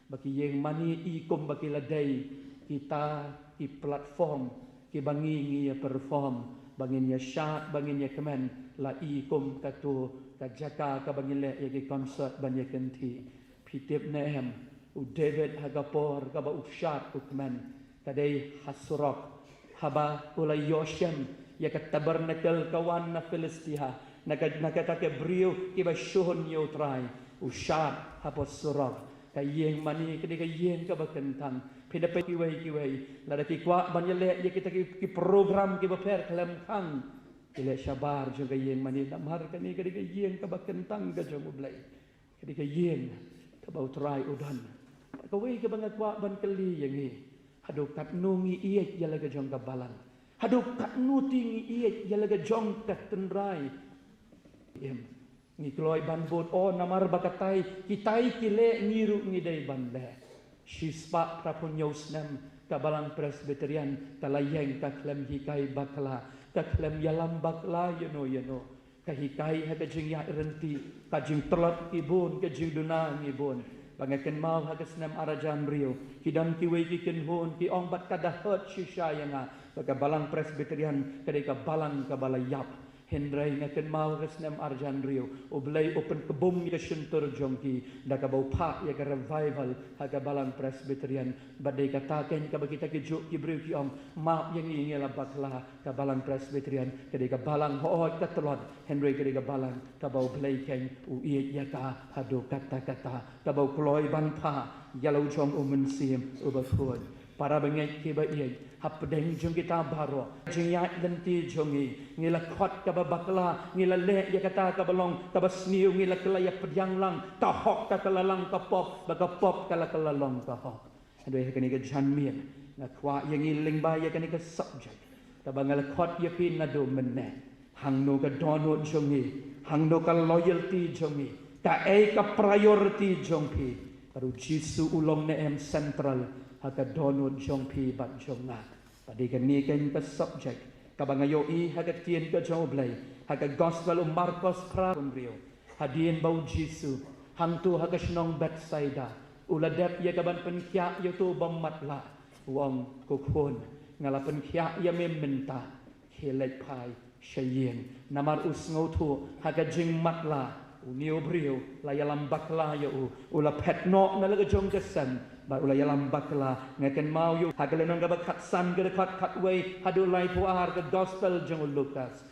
baki yeng mani kum baki ladai kita ki platform ki bangi ngi perform bangin ya syat bangin ya kemen la kum katu ka jaka ka bangin le ki concert ban ya kenti pitip nehem u David hagapor ka ba ushat ku kemen kadai hasrok haba ulai yoshem ya ka tabernacle kawan na Filistia nakata ke brio ki ba shuhun yo trai ushat hapos surok ka yeng mani ka yeng ka ba kentang Pindapat kiwai lada ki kwa banyale ya kita ki program ki baper kelam kang ile syabar juga yeng mani damar kani ka yeng ka bakentang ka jong ublai ka yeng ka bau trai udan ka wei ka bangat kwa ban keli yengi hadu kat nungi iet ya laga jong ka balan hadu kat nutingi iet ya laga jong ka tenrai ngi kloi ban bot o namar bakatai kitai kile ngiru ngidai bande Shispa prapunyosnam kabalang presbyterian kalayeng kaklem hikai bakla kaklem yalam bakla yano kahikai haga jing ya renti kajing telot kibun kajing duna ngibun bangaken mau haga senam arajan rio kidam kiwei kiken hun ki ong bat kadahot shisha yanga kabalang presbyterian kadai kabalang kabalayap Hendrai ngaken mau resnem arjan rio oblay open kebum ya syentur jongki da ka bau pa ya ka revival haga balang presbyterian badai kataken ka kita kejuk ki brio ki om ma yang ingela bakla ka balang presbyterian kadai ka balang ho ka telot Hendrai kadai ka balang ka bau blay ken u iet ya ka hado kata-kata ka bau kloi ban pa yalau jong umensim ubafun para bengai ki ba iet hapdeng jong kita baro jingya lenti jongi ngila khot ka bakla ngila le ya kata ka balong ka basniu ngila kelaya pedyang lang ka hok ka kalalang ka pop baka pop kala kalalong ka hok adoi kani ka janmien na kwa yang iling ba ya kani ka subject ka bangal khot ya pin na do menne hangno ka dono jongi hangno ka loyalty jongi ka ka priority jongpi karu jisu ulong na em central haga dono jongpi bat jonga padikan ni kan ka subject kabangayo haga tien ka joblay haga gospel Marcos prio hadien bau jisu hantu haga snong Bethsaida uladap ya kaban penkya yo tu bamatla wong kokon ngala penkya ya mementa helek pai shayeng namar usngau tu haga jing matla uniu brio la yalam bakla yo ula petno na laga jong kesan ba ula yalam bakla ngaken mau yo hagalenong ga kat san ga kat way hadu lai puar ga gospel jong Lukas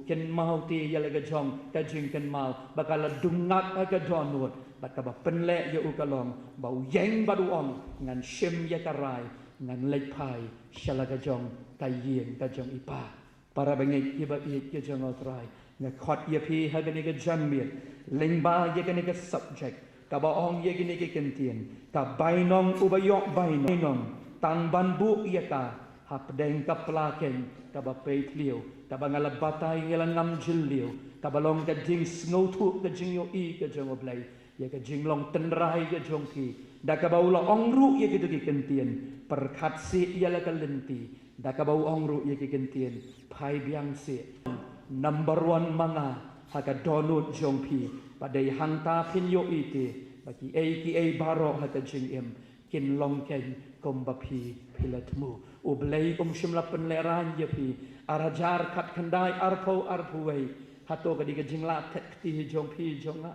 ken mau ti ya laga jong ka jing ken mau bakal dungak ga donut baka ba penle yo ukalong bau yeng badu om ngan shim ya karai ngan lek pai shalaga jong kayeng ka jong ipa para bengai iba i ke jong otrai nga khot ya pi hagani ga janmien lengba ya gani ga subject kabaong ye gini ke kentien ka bainong ubayok bainong tang banbu ye ka hapdeng ka plaken ka ba peitliu ka bangala batay ngelang ngam jilliu ka balong ka jing sngotu ka jing yo I ka jong oblay ye ka jing long tenrai ka jong ki da ka baula ongru ye gitu ke kentien perkatsi ye la ka lenti Dakabau ongru ye kikentien pai biang se number 1 manga haga donut jongpi padai hanta pinyo ite bagi ki baro haga jingem kin long ken kombapi pilatmu ublei shimla penleran yepi arajar kat kendai arpo arpuwei hato kadi jingla tekti jongpi jonga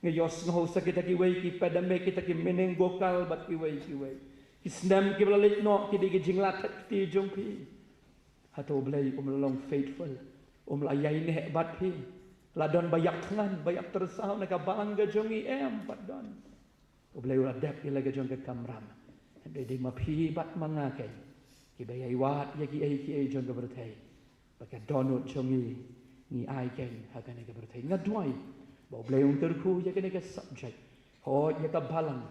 ngeyos ngoh sakita ki wei ki padame kita ki meneng gokal bat ki wei Isnam ki balik no ki di jinglat ti jongpi hato blai long faithful layai ne bat pi ladon bayak tangan bayak tersau na ka bangga jongi padon blai ula dap ila ga jong ka kamram de di mapi bat mangakai ki bayai wat ya ki ai jong ka bertai baka donut jongi ni ai ken ha ka ne ka bertai ngadwai ba blai terku ya ka ne ka subject ho ya ka balang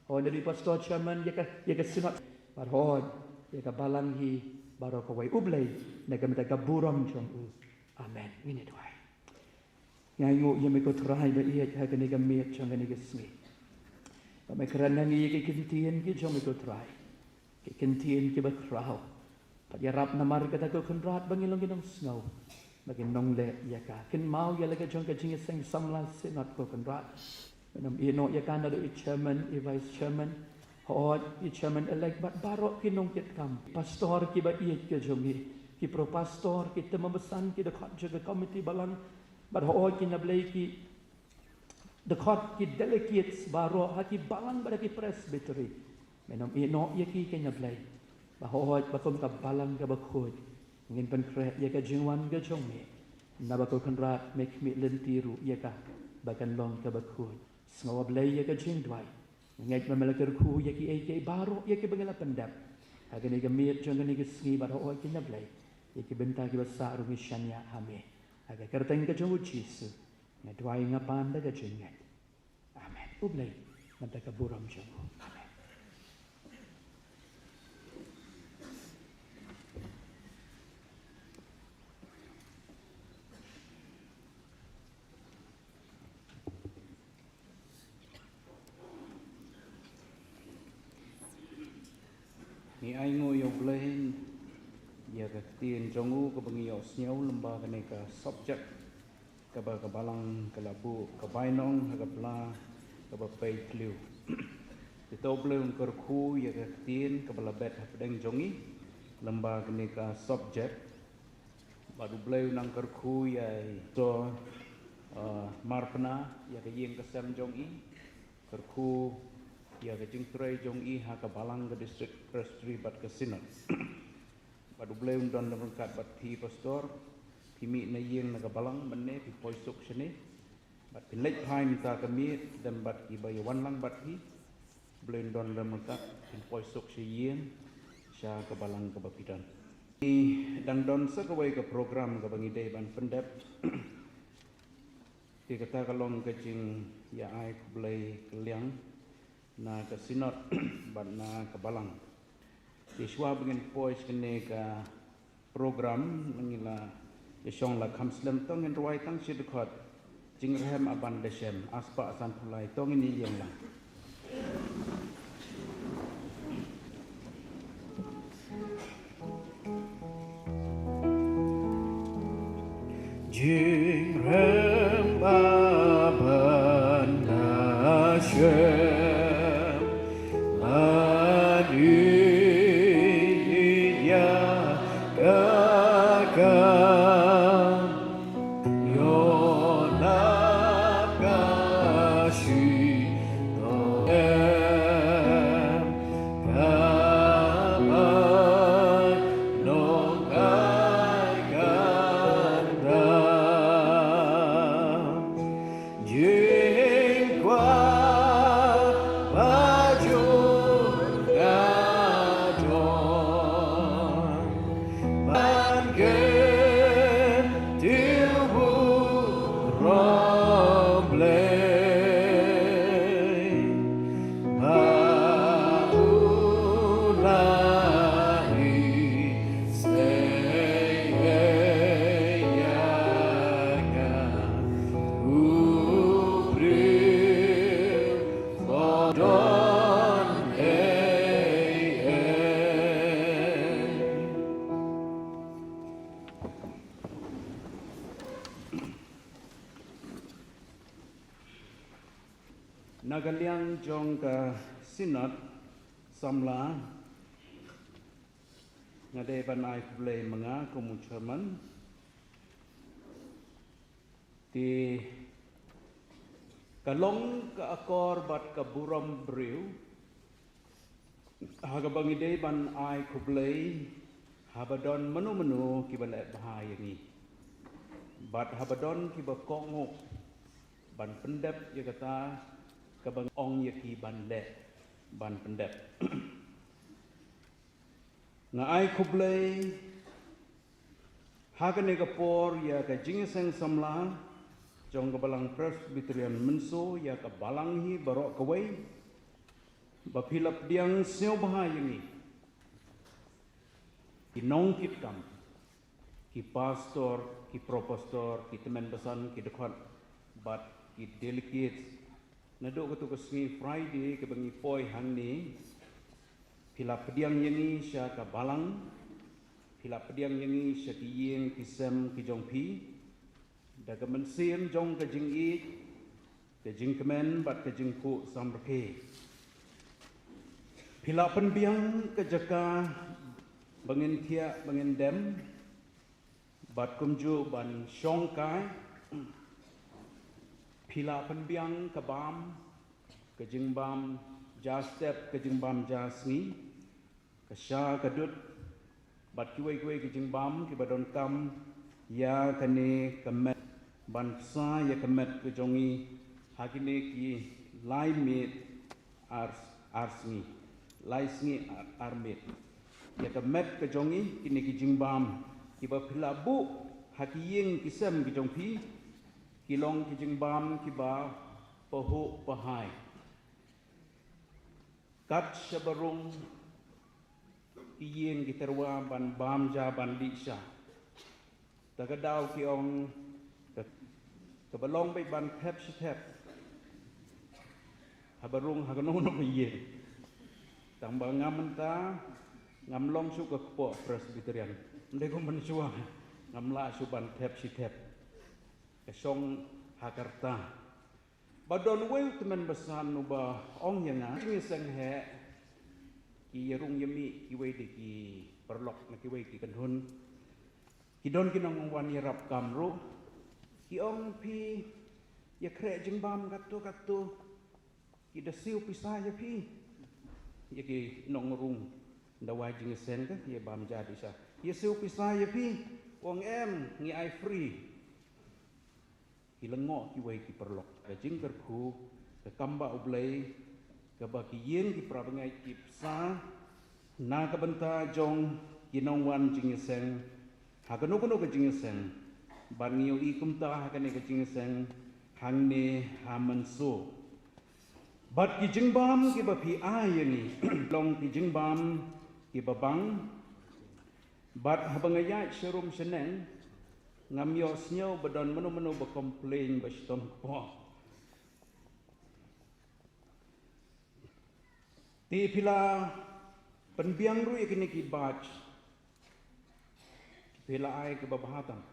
Hoi dari pastor chairman ya ka sinot bar hoi ya ka balang hi baro ko wai ublei na ka meta ka buram jong u amen ini doai ngai ya me ko trai ba ia ka ne ka me jong ne ka smi ba me kerana ni ka kintien ki jong me ko trai ki kintien ki ba krau pa ya rap na mar ka ta ko konrat bangilong ginong snow bagin nong le ya ka kin mau ya la ka jong ka jing seng samla sinot ko konrat Nam ino ya kan ada chairman, vice chairman, hot chairman elect but barok kinong kit kam. Pastor ki ba iet ke jongi, ki pro pastor ki temabesan ki dekat jaga committee balang, but hot ki nablay ki dekat ki delegates barok haki balang pada ki presbytery. Nam ino ya ki nablay. Ba hot bakom ka balang ka bakod. Ngin pen kre ya ka jingwan ka jongi. Nabako kanrat make me lentiru ya ka bakan long ka bakod. Semua belai ya ke jingdwai. Ngai memelakar ku ya ki baro ya ki bangala pendap. Hagan ni gemit jangan ni kesni bar ho ki na belai. Ya ki benta ki besar rungi syanya hame. Haga kerteng ke jongu jisu. Ngadwai ngapan da ke jingat. Amen. Ublai manta ka buram jongu. Amen. Ni ai ngo yo blain ya ka tien jongu ka bangi yo snyau lemba ka ne ka subject ka ba ka balang ka labu ka bainong ka bla ka ba pai kliu ti to bleun kor khu ya ka tien ka bala bet pedeng jongi lemba ka ne ka subject ba du bleun nang kor khu ya to marpna ya ka yeng ka sem jongi kor khu ya ke jing trai jong I ha ka balang ke district presbytery bat ke sinot badu bleun don rengkat bat pi pastor pimi na yeng na ka balang menne pi poisuk sene bat pi lek time ta ka mi dan bat ki bay wan lang bat pi bleun don rengkat pi poisuk se yeng sha ka balang ka bapidan ni dang don sa ka wai ka program ka bangi dei ban pendep ti kata kalong ke jing ya ai blai keliang na ka sinot bat na ka balang iswa bengin pois kene ka program mengila yesong la khamslem tong en roi tang sidkhot jingrehem aban desem aspa san pulai tong ini yang lang jingrehem aban desem Jingkwa Nagaliang jong ka sinat samla ngade ban ai play mga kumuchaman ti kalong ka akor bat ka buram briu hagabang ide ban ai kublay habadon menu kibale bahaya ni bat habadon kibakongok ban pendep ya kata kabang ong yaki ban le ban pendep nga ai kublay hagane kapor ya ka jingiseng samla jong kabalang Presbyterian menso ya ka balanghi barok kawai bapilap diang seo bahaya ni ki nongkit kam ki pastor ki propastor ki teman besan ki dekat bat ki delegates nadok ketu kesni Friday ke bangi poi hang ni pila pediang yangi sya ka balang pila pediang yangi sya ki yeng ki sem ki jong pi da ka mensiem jong ka jing i ka jing kemen bat ka jing ku sam reke pila penbiang ka jaka bangin tia bangin dem bat kumju ban syong kai pila penbiang kabam kejengbam jastep kejengbam jasni kesya kadut bat kiwai kejengbam kibadon kam ya kane kemet bansa ya kemet kejongi hakine ki lai mit arsni laisni armit ya kemet kejongi kini kejengbam kiba pilabu hakiyeng kisem kejongpi kilong kijengbam kiba pahu pahai kat sabarung iyeng kiterwa ban bam ja ban lisha tagadau kiong kebalong bai ban pep sitep habarung hagano no iyeng tambah ngamenta ngamlong su ke po Presbyterian ndeko mensua ngamla su ban pep sitep kesong Hakarta badon weu teman besan nuba ong yang ngi seng he ki yarung yemi ki wei de ki perlok na ki wei ki kanhun ki don ki nong wan yarap kamru ki ong pi ya kre jengbam katu ki da siu pisah ya pi ya ki nong rung dawa jing sen ka ya bam jadi sa ya siu pisah ya pi wong em ngi ai free hilengok ki wei ki perlok ka jing kerku ka kamba ublay ka ba ki yen ki prabangai ki psa na ka benta jong ki nong wan jing seng ha ka no ka jing seng ban ngiu i kumta ha ka ne ka jing seng hang ne ha manso bat ki jing bam ki ba pi ai ni long ki jing bam ki ba bang bat ha bangaya serum seneng ngamyo snyo badon menu ba complain ba stom po ti pila penbiang ru ikini ki batch pila ai ke babahatam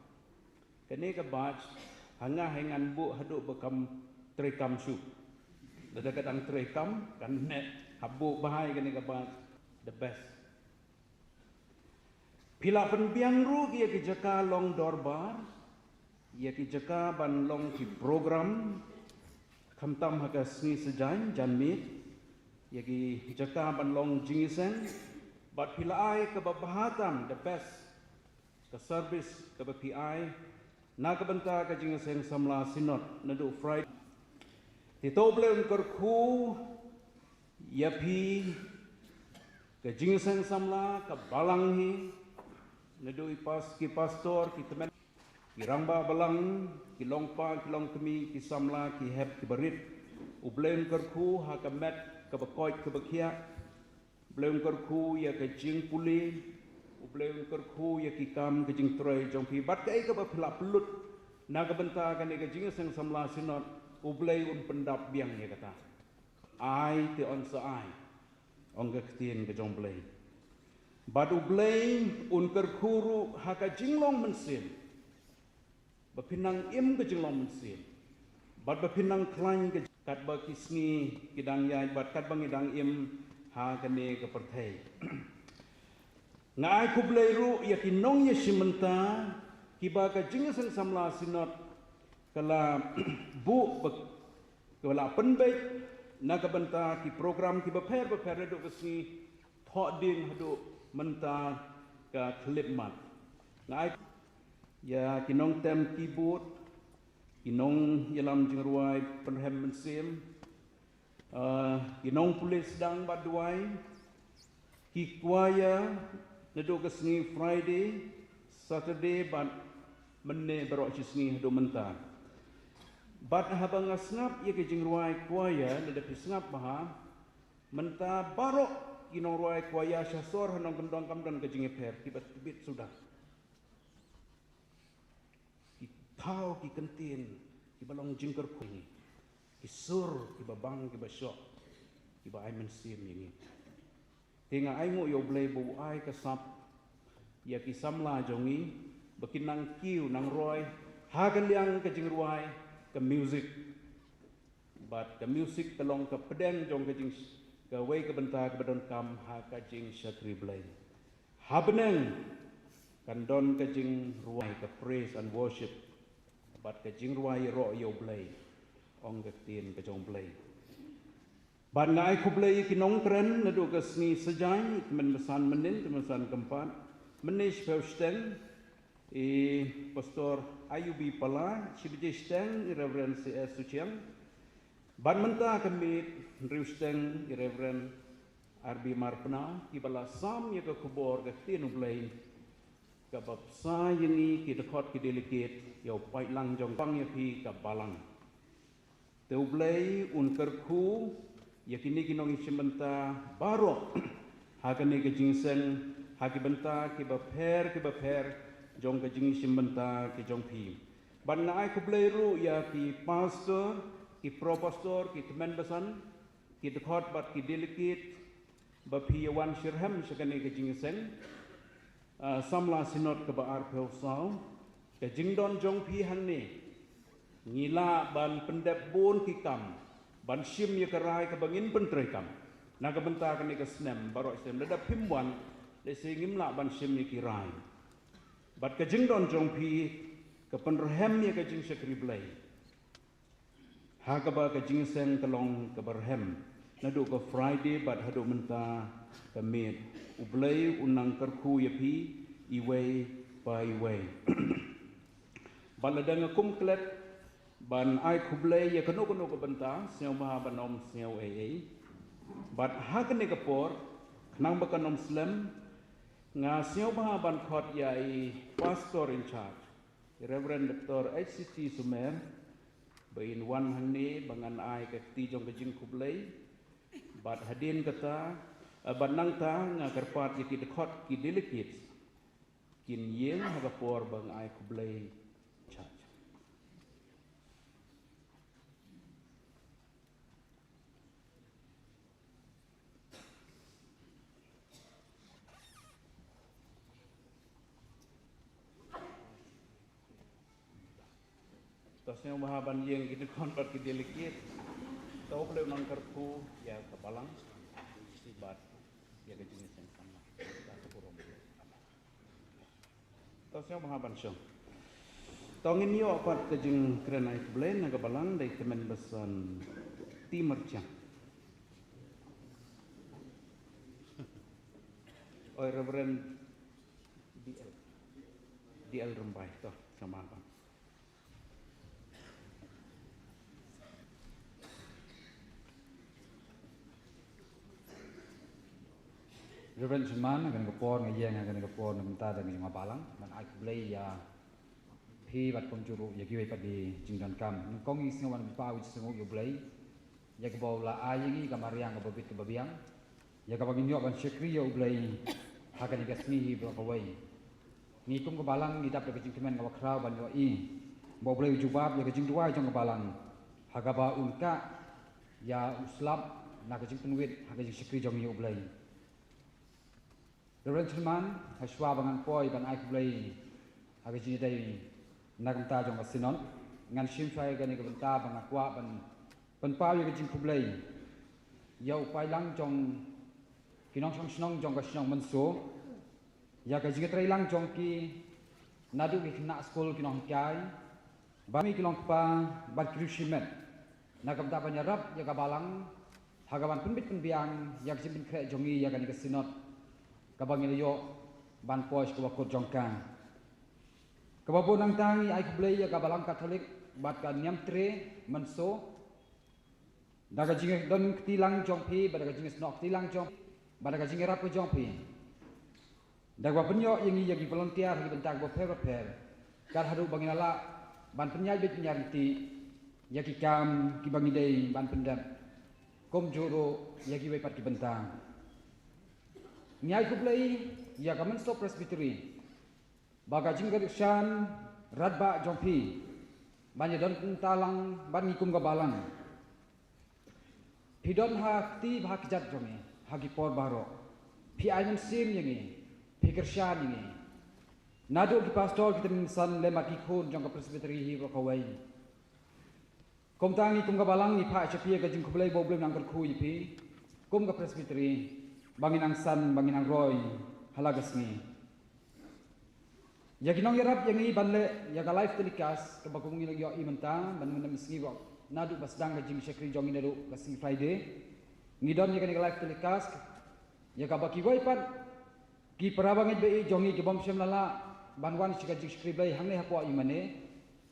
kene ke batch hanga hengan bu hadu bekam trekam su dada kadang trekam kan net habu bahai kene ke batch the best pila penbiang ru kia ki jaka long dorbar ia ki jaka ban long ki program khamtam haka sni sejain janmit ia ki jaka ban long jingiseng bat pila ai ke babahatam the best ke service ke BPI na ke benta ke jingiseng samla sinot nadu Friday tito blem kerku ia pi ke jingiseng samla ke balanghi nedoi pas ki pastor ki teman ki rangba balang ki longpa ki long kemi ki samla ki heb ki barit ublem kerku ha ka met ka bakoi ka bakia blem kerku ya ka jing puli ublem kerku ya ki kam ka jing troi jong pi bat kai ka ba phla plut na ka benta ka ne ka jing sang samla sinot ublei un pendap biang ya kata ai te on sa ai ong ka ktien ka jong blei badu blame un kerkuru haka jinglong mensin bapinang im ke jinglong mensin bad bapinang klain ke kat ba kisni kidang yai bat kat bang idang im ha kane ke perthai ngai kublai ru ya kinong ye simenta kiba ka jingasan samla sinot kala bu kala penbaik na ka banta ki program ki baper do kesni thok ding hadu menta ka klip mat ngai ya kinong tem keyboard kinong yalam jingruai penhem mensim kinong pulis dang baduai ki kwaya nado kesni Friday Saturday ban menne barok cisni hadu menta bat habang asngap ye ke jingruai kwaya nada pisngap baha menta barok kinong ruai kwaya syasor hanong kendong kam dan ke jingeper kibat bit sudah ki tau ki kentin ki balong jingker kuni ki sur ki babang ki basyok ki ba ai mensim ini tinga ai ngo yo blai bu ai kasap ya ki samla jongi bekinang kiu nang roi hagan liang ke jingruai ke music but ke music telong ke pedeng jong ke jing ke wei ke benta ke badon kam ha ka jing syakri blai ha beneng kan don ke jing ruai ke praise and worship but ke jing ruai ro yo blai ong ke tin ke jong blai ban ngai ku blai kinong kren nadu ke sni sejai men mesan menin mesan keempat menish peusteng pastor Ayubi Pala Cibiji Steng Reverend CS Suciang ban menta kami riusteng Reverend Arbi Marpena kibala sam ya ke kubor ke tinu blai ke bab sa yini ki dekot ki delicate yo pai lang jong pang ya pi ka balang teu blai un kerku ya kini kinong isimenta baro hakane ke jingseng haki benta ki baper jong ke jing simbenta ki jong pi ban ngai ku blai ru ya ki pastor ki pro pastor ki teman besan ki dekot bat ki delicate ba pi wan shirham sakane ke jing seng samla sinot ke ba ar pheu sau ke jing don jong pi han ni ngila ban pendep bun ki kam ban sim ye kerai ke bangin pentrei kam na ke benta ke snem barok sem da pimwan le singim la ban sim ni ki rai bat ke jing don jong pi ke penrehem ye ke jing sekri blai ha ke ba ke jing seng kelong ke berhem nadu ke Friday bat hadu menta ke mit ublai unang kerku ye pi iwei pa iwei baladang kum klet ban ai kublai ye keno ke benta seo maha banom seo bat ha ke ne ke por nang ba kanom slam nga seo maha ban khot yai pastor in charge Reverend Dr. HCT Sumer bain wan hanne bangan ai ke ti jong ke jing kublai bat hadin kata banang ta nga kerpat ye ki dekot ki delicate kin yeng ha por bang ai kublai charge tasnya mahaban yang kita konvert ke delicate tahu boleh nang kerku ya kebalang sibat ya ke jenis yang sama tak keburung tasnya mahaban syong tongin yo apat ke jeng keren ai blend na kebalang dari teman besan timercang oi Reverend DL Rembai toh sama abang Reverend Suman akan kepor ngayeng akan kepor minta dengan yang balang dan aku beli ya pi bat penjuru ya kiwai padi jingdan kam kong isi wan pau sengu you beli ya ke bawla ayengi kamariang ke babit ke babiang ya ke bagin yo ban syekri yo beli hakan igasmi berkawai ni kum ke balang ni dapat ke jingkemen ke bakrau ban yo i bawa beli jubab ya ke jing dua jong ke balang hagaba unka ya uslap nak ke jing penuit hakan jing syekri jong yo beli Reverend Suman haswa bangan poi ban ai kublai hagi jini dai nak ta jong asinon ngan sim sai gani ke benta bang akwa ban penpau ya jing kublai ya upai lang jong kinong snong jong ka snong menso ya ka jing trai lang jong ki nadu ki kena school kinong kai bami kinong pa bat krishimet nakam ta panyarap ya ka balang hagaban penbit penbiang ya ka bin kre jongi ya ka ni ka sinot ka bangil yo ban pois ka bakot jongka ka babon nang tangi ai kublai ya ka balang katolik bat ka nyam tre menso daga jing don tilang jong pi badaga jing snok tilang jong badaga jing rap ko jong pi daga penyo yang i yagi volunteer hi bentang bo per kar hadu banginala ban penyai bit nyarti yagi kam ki bangi dei ban pendam kom juro yagi we pat ki bentang nyai kublai ya kamen stop presbytery baga jing garishan radba jong pi banya don talang ban ngikum ga balang Pidon hakti bahakjat jonge hagi por baro pi ayam sim yengi pikir shan yengi nado ki pastor kita minsan le maki khun jong ka presbytery hi ro kawai kom tangi kum ka balang ni pha chapi ka jing khublai bo blem nang kar khu pi kum ka presbytery bangin ang san bangin ang roy halagas ni yaginong yarap yengi banle ya ka life telecast ka bagong ngi yo imenta ban mun misgi ro nadu basdang ka jing sekri jong inaru ka sing Friday ngidon ya ka ni live telecast ya ka baki wai pan ki parabang be jongi ki bom sem lala banwan si ka jing sekri blai hangne hapo imane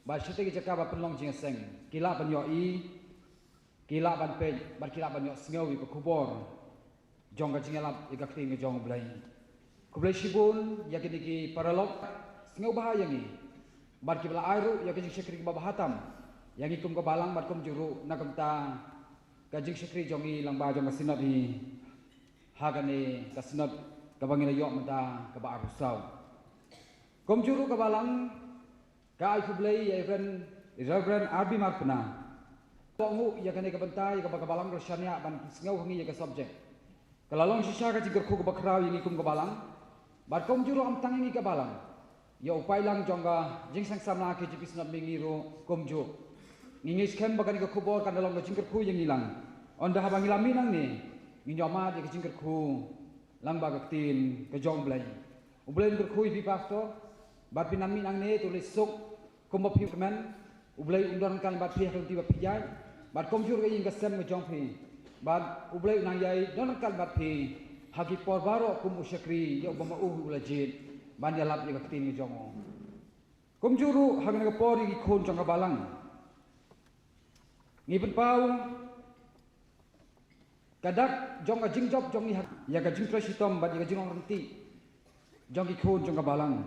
ba sete ki jaka ba penlong jing seng kila ban yo i kila ban pe ba kila ban yo sngau ki kubor jong ka jing lap ya ka ting jong blai kublai sibun ya ki paralog sngau bahaya ni ba ki bla airu ya ka jing sekri ki ba hatam yang ikum ke balang bat kum juru nakam ta kajing sekri jongi lang ba jong kasinot hi hagane kasinot kabangina yok mata ka ba arusau kum juru ke balang ka ai kublai ya reverend Arbi Marpna pongu ya kane ka bentai ka ba balang rosyania ban sngau hangi ya ka subject kalalong sisa ka jigar ku ka bakrau yang ikum ke balang bat kum juru am tangi ka balang ya upai lang jongga jing sang samna ke jipis not mingiro kum juru ngingis kem bagan ka kubor kan dalam jingker ku yang hilang onda habang ilami nang ni nginyoma di jingker ku lang bagak tin ke jong blai ublai ker ku pi pastor bat pinami nang ni tulis suk kum pi kemen ublai undang kan bat pi kan tiba pijai bat kom jur ke sem ke jong pi bat ublai nang yai don kan bat pi hagi por baro kum usyakri yo bama ulajit ban yalap ni ka tin ni jongo kum juru hagana ka por ni khon jong ka balang ngipun pau kadak jong ka jing job jong ni ya ka jing trasitom bat ya ka jing renti jong ki khun jong ka balang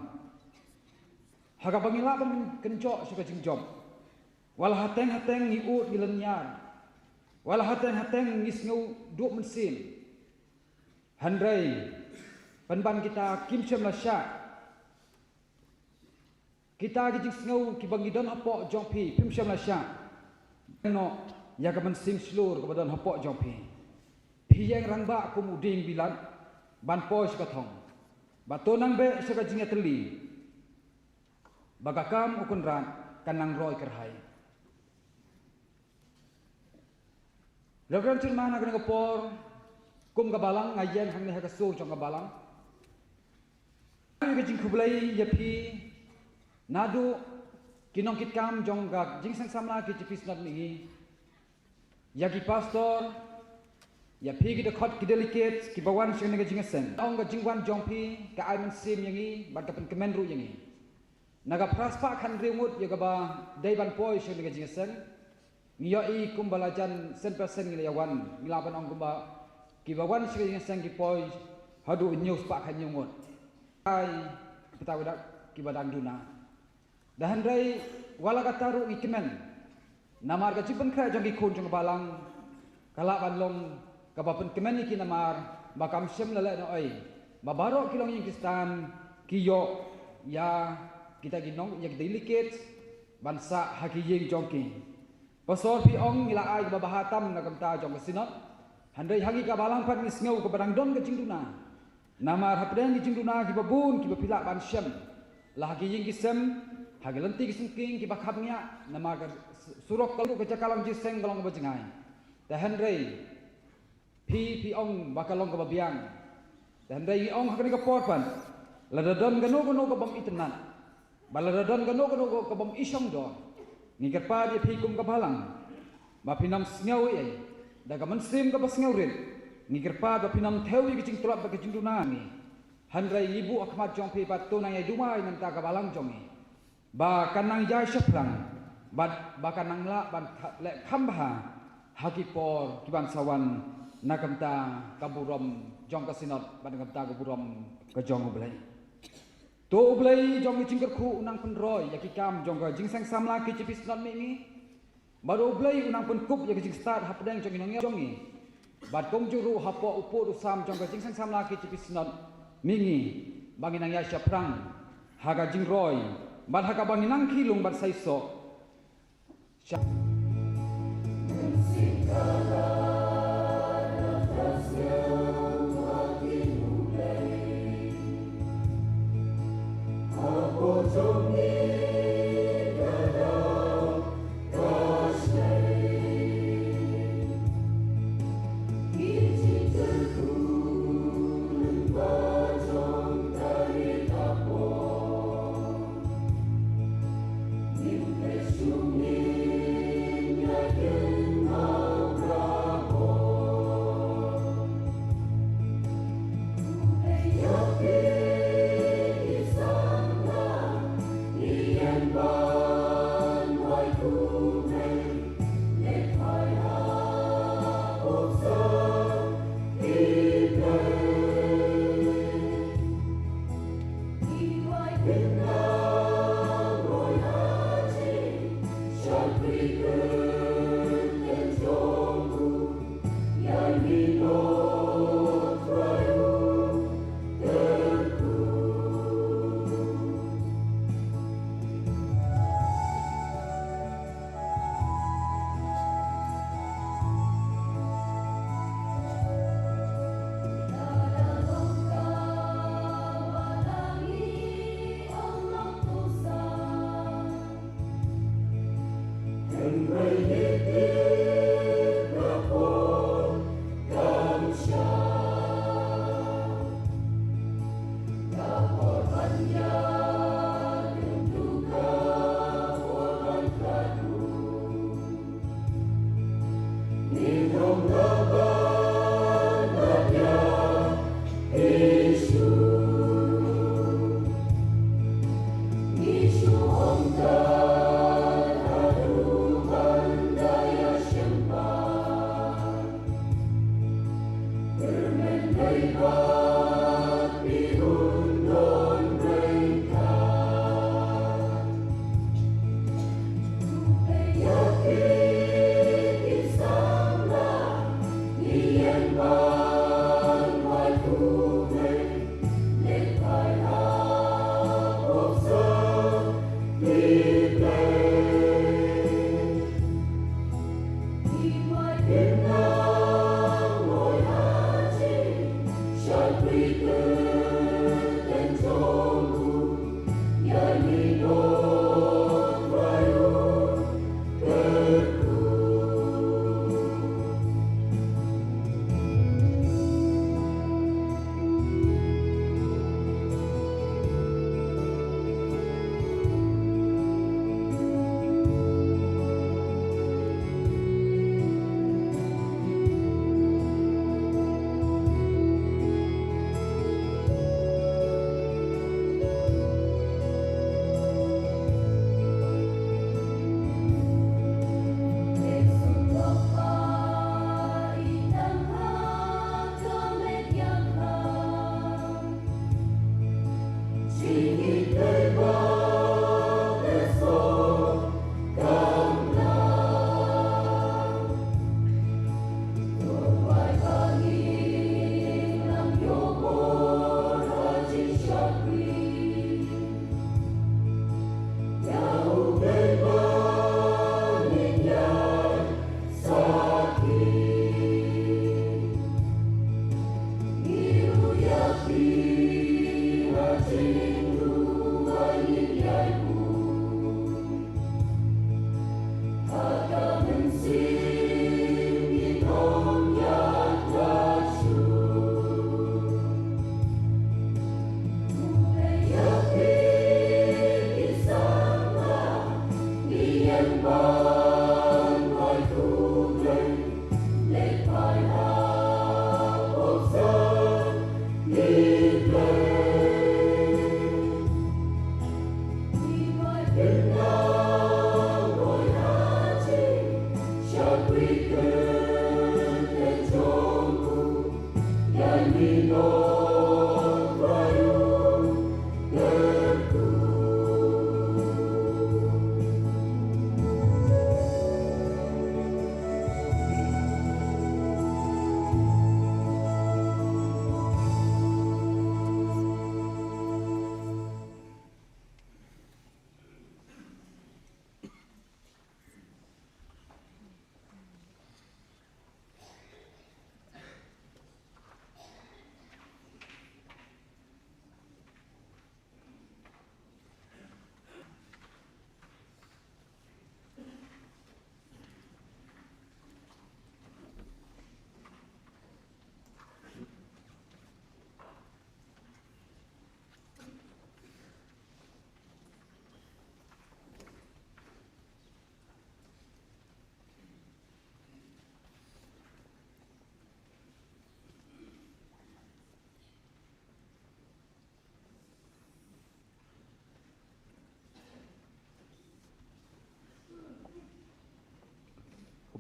haga bangila ban kenco su ka jing job wal hateng ni ut gilen nyar wal hateng ngis ngau duk mesin handrai panban kita kim sem la sya kita ki jing ngau ki bangidon apo jong pi kim sem la sya no ya ka men sim slur ka badan hapok jong pi yang rangba ku muding bilan ban pos ka thong batonang be sa ka jinga teli bagakam ukun ran kanang roy kerhai Reverend Chilman ha ka por kum ka balang ngayen hang ne ha ka so jong ka balang ka jing kublai ya pi nadu kinong kitkam jong ga jing sang samla ki chipis not ni ya ki pastor ya pi ki de khot ki delicate ki bawan sing ne ga jing sen ong ga jingwan jong pi ka ai man sim yangi ban ka pen kemen ru yangi naga praspa khan rimut ya ga ba dai ban poi sing ne ga jing sen ni yo i kum balajan sen persen ni yawan ni la ban ong kum ba ki bawan sing ne sen ki poi hadu news pa khan yumut ai petaw dak ki badang duna dahan rai wala kataru ikemen namar ka cipen kra jong ikun jong balang kala banlong ka bapen kemen iki namar bakam sem lele no ai babaro kilong yang kristan kiyo ya kita ginong ya delicate bansa hakiying jongki pasor pi ong ila ai babahatam na kamta jong sinot handai hangi ka balang pat ngisngau ka barang don ka jingduna namar hapdeng ki jingduna ki babun ki bapila ban sem lah hakiying kisem hagi lenti kisungking ki bakhamnya nama ka surok kalu ke cakalang jiseng kalong ka bajengai ta henrei pi ong bakalong ka babiang ta henrei ong hakani ka porpan ladadon gano ka bam itenan baladadon gano ka bam isong do ni kerpa dia pi kum ka balang ba pinam sngawi ai daga man sim ka basngawrin ni kerpa ba pinam thewi ki cing tulap ba ki cing dunani henrei ibu akmat jong pi patu nang ai dumai nan ta ka balang jongi ba kanang jai syaplang ba kanang la ban le khambha hakipor ki bangsawan nakamta kaburom jong kasinot ban nakamta kaburom ka jong ublai to ublai jong cingker khu unang penroy yakikam jong ka jingsang samla ki cipis not mi baru ublai unang pen kup yak jing start hapdeng jong inong jongi bat kong juru hapo upo usam jong ka jingsang samla ki cipis not mingi banginang ya syaprang haga jingroy ban haka banginang kilung ban saiso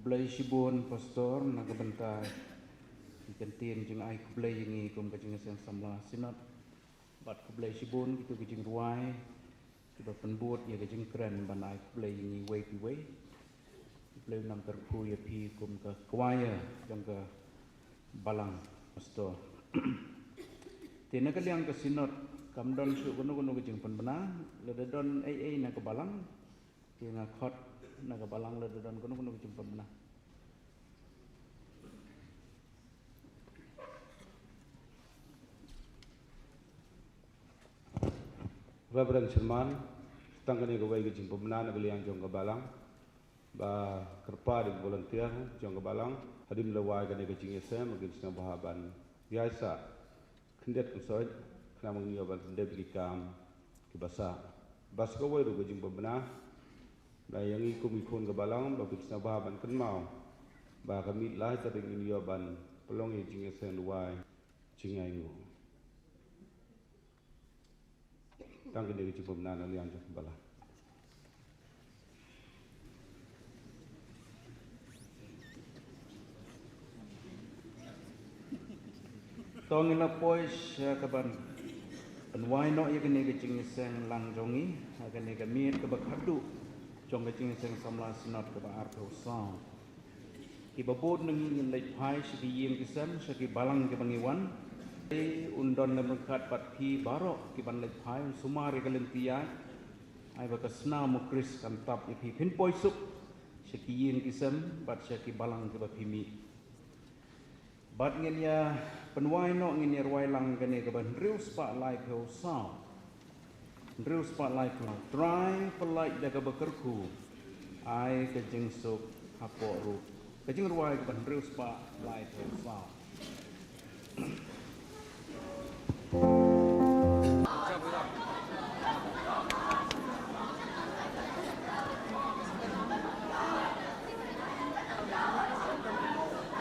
Kublai Shibun Pastor Nagabanta Ikantin Jing Ai Kublai Yingi Kum Kajing Sang Samla Sinat Bat Kublai Shibun Itu Kajing Ruai Kita Penbut Ya Kajing Keren Ban Ai Kublai Yingi Wei Pi Wei Kublai Nam Terku Ya Pi Kum Ke Kuaya Jang Ke Balang Pastor Tina Kaliang Ke Sinat Kamdon Su Kuno Kajing Penbena Ledadon AA Na Ke Balang Tina Khot Naga balang le dan kuno jumpa benar. Reverend Sherman, tangkani kawai ke jumpa benar naga liang jong balang, ba kerpa di volunteer jong balang, hadim lewai kan ke jing esem mungkin senang bahaban biasa, kendet kusoi, kena mengiyaban kendet bikam kibasa, bas kawai ke jumpa benar. Ba yang ikut ke balang ba kita bahaban kan mau ba kami lah sering ini ban pelong yang jinga sen luai jinga ingu tang kini kita pemnan alian ke balang Tong ina pois kaban penwai no ya kini kecing sen lang jongi kini kami ke bakhadu Jong kecing Sang Samla Sinat ke Baar Kausang. Kiba bod nangin lay pai siki yim kisan siki balang ke bangiwan. Undon na mengkat pat pi barok kiban lay pai sumari kalentia. Ay bakasna mo kris kantap ipi pinpoy sup siki yim kisan bat siki balang ke bapimi. Bat ngin ya penwai no ngin ya ruai lang kene ke ban rius pa lay Kausang. Drill spotlight now. Try polite daga bekerku. Ai kejeng sok hapo ru. Kejeng ruai ke drill spotlight sound.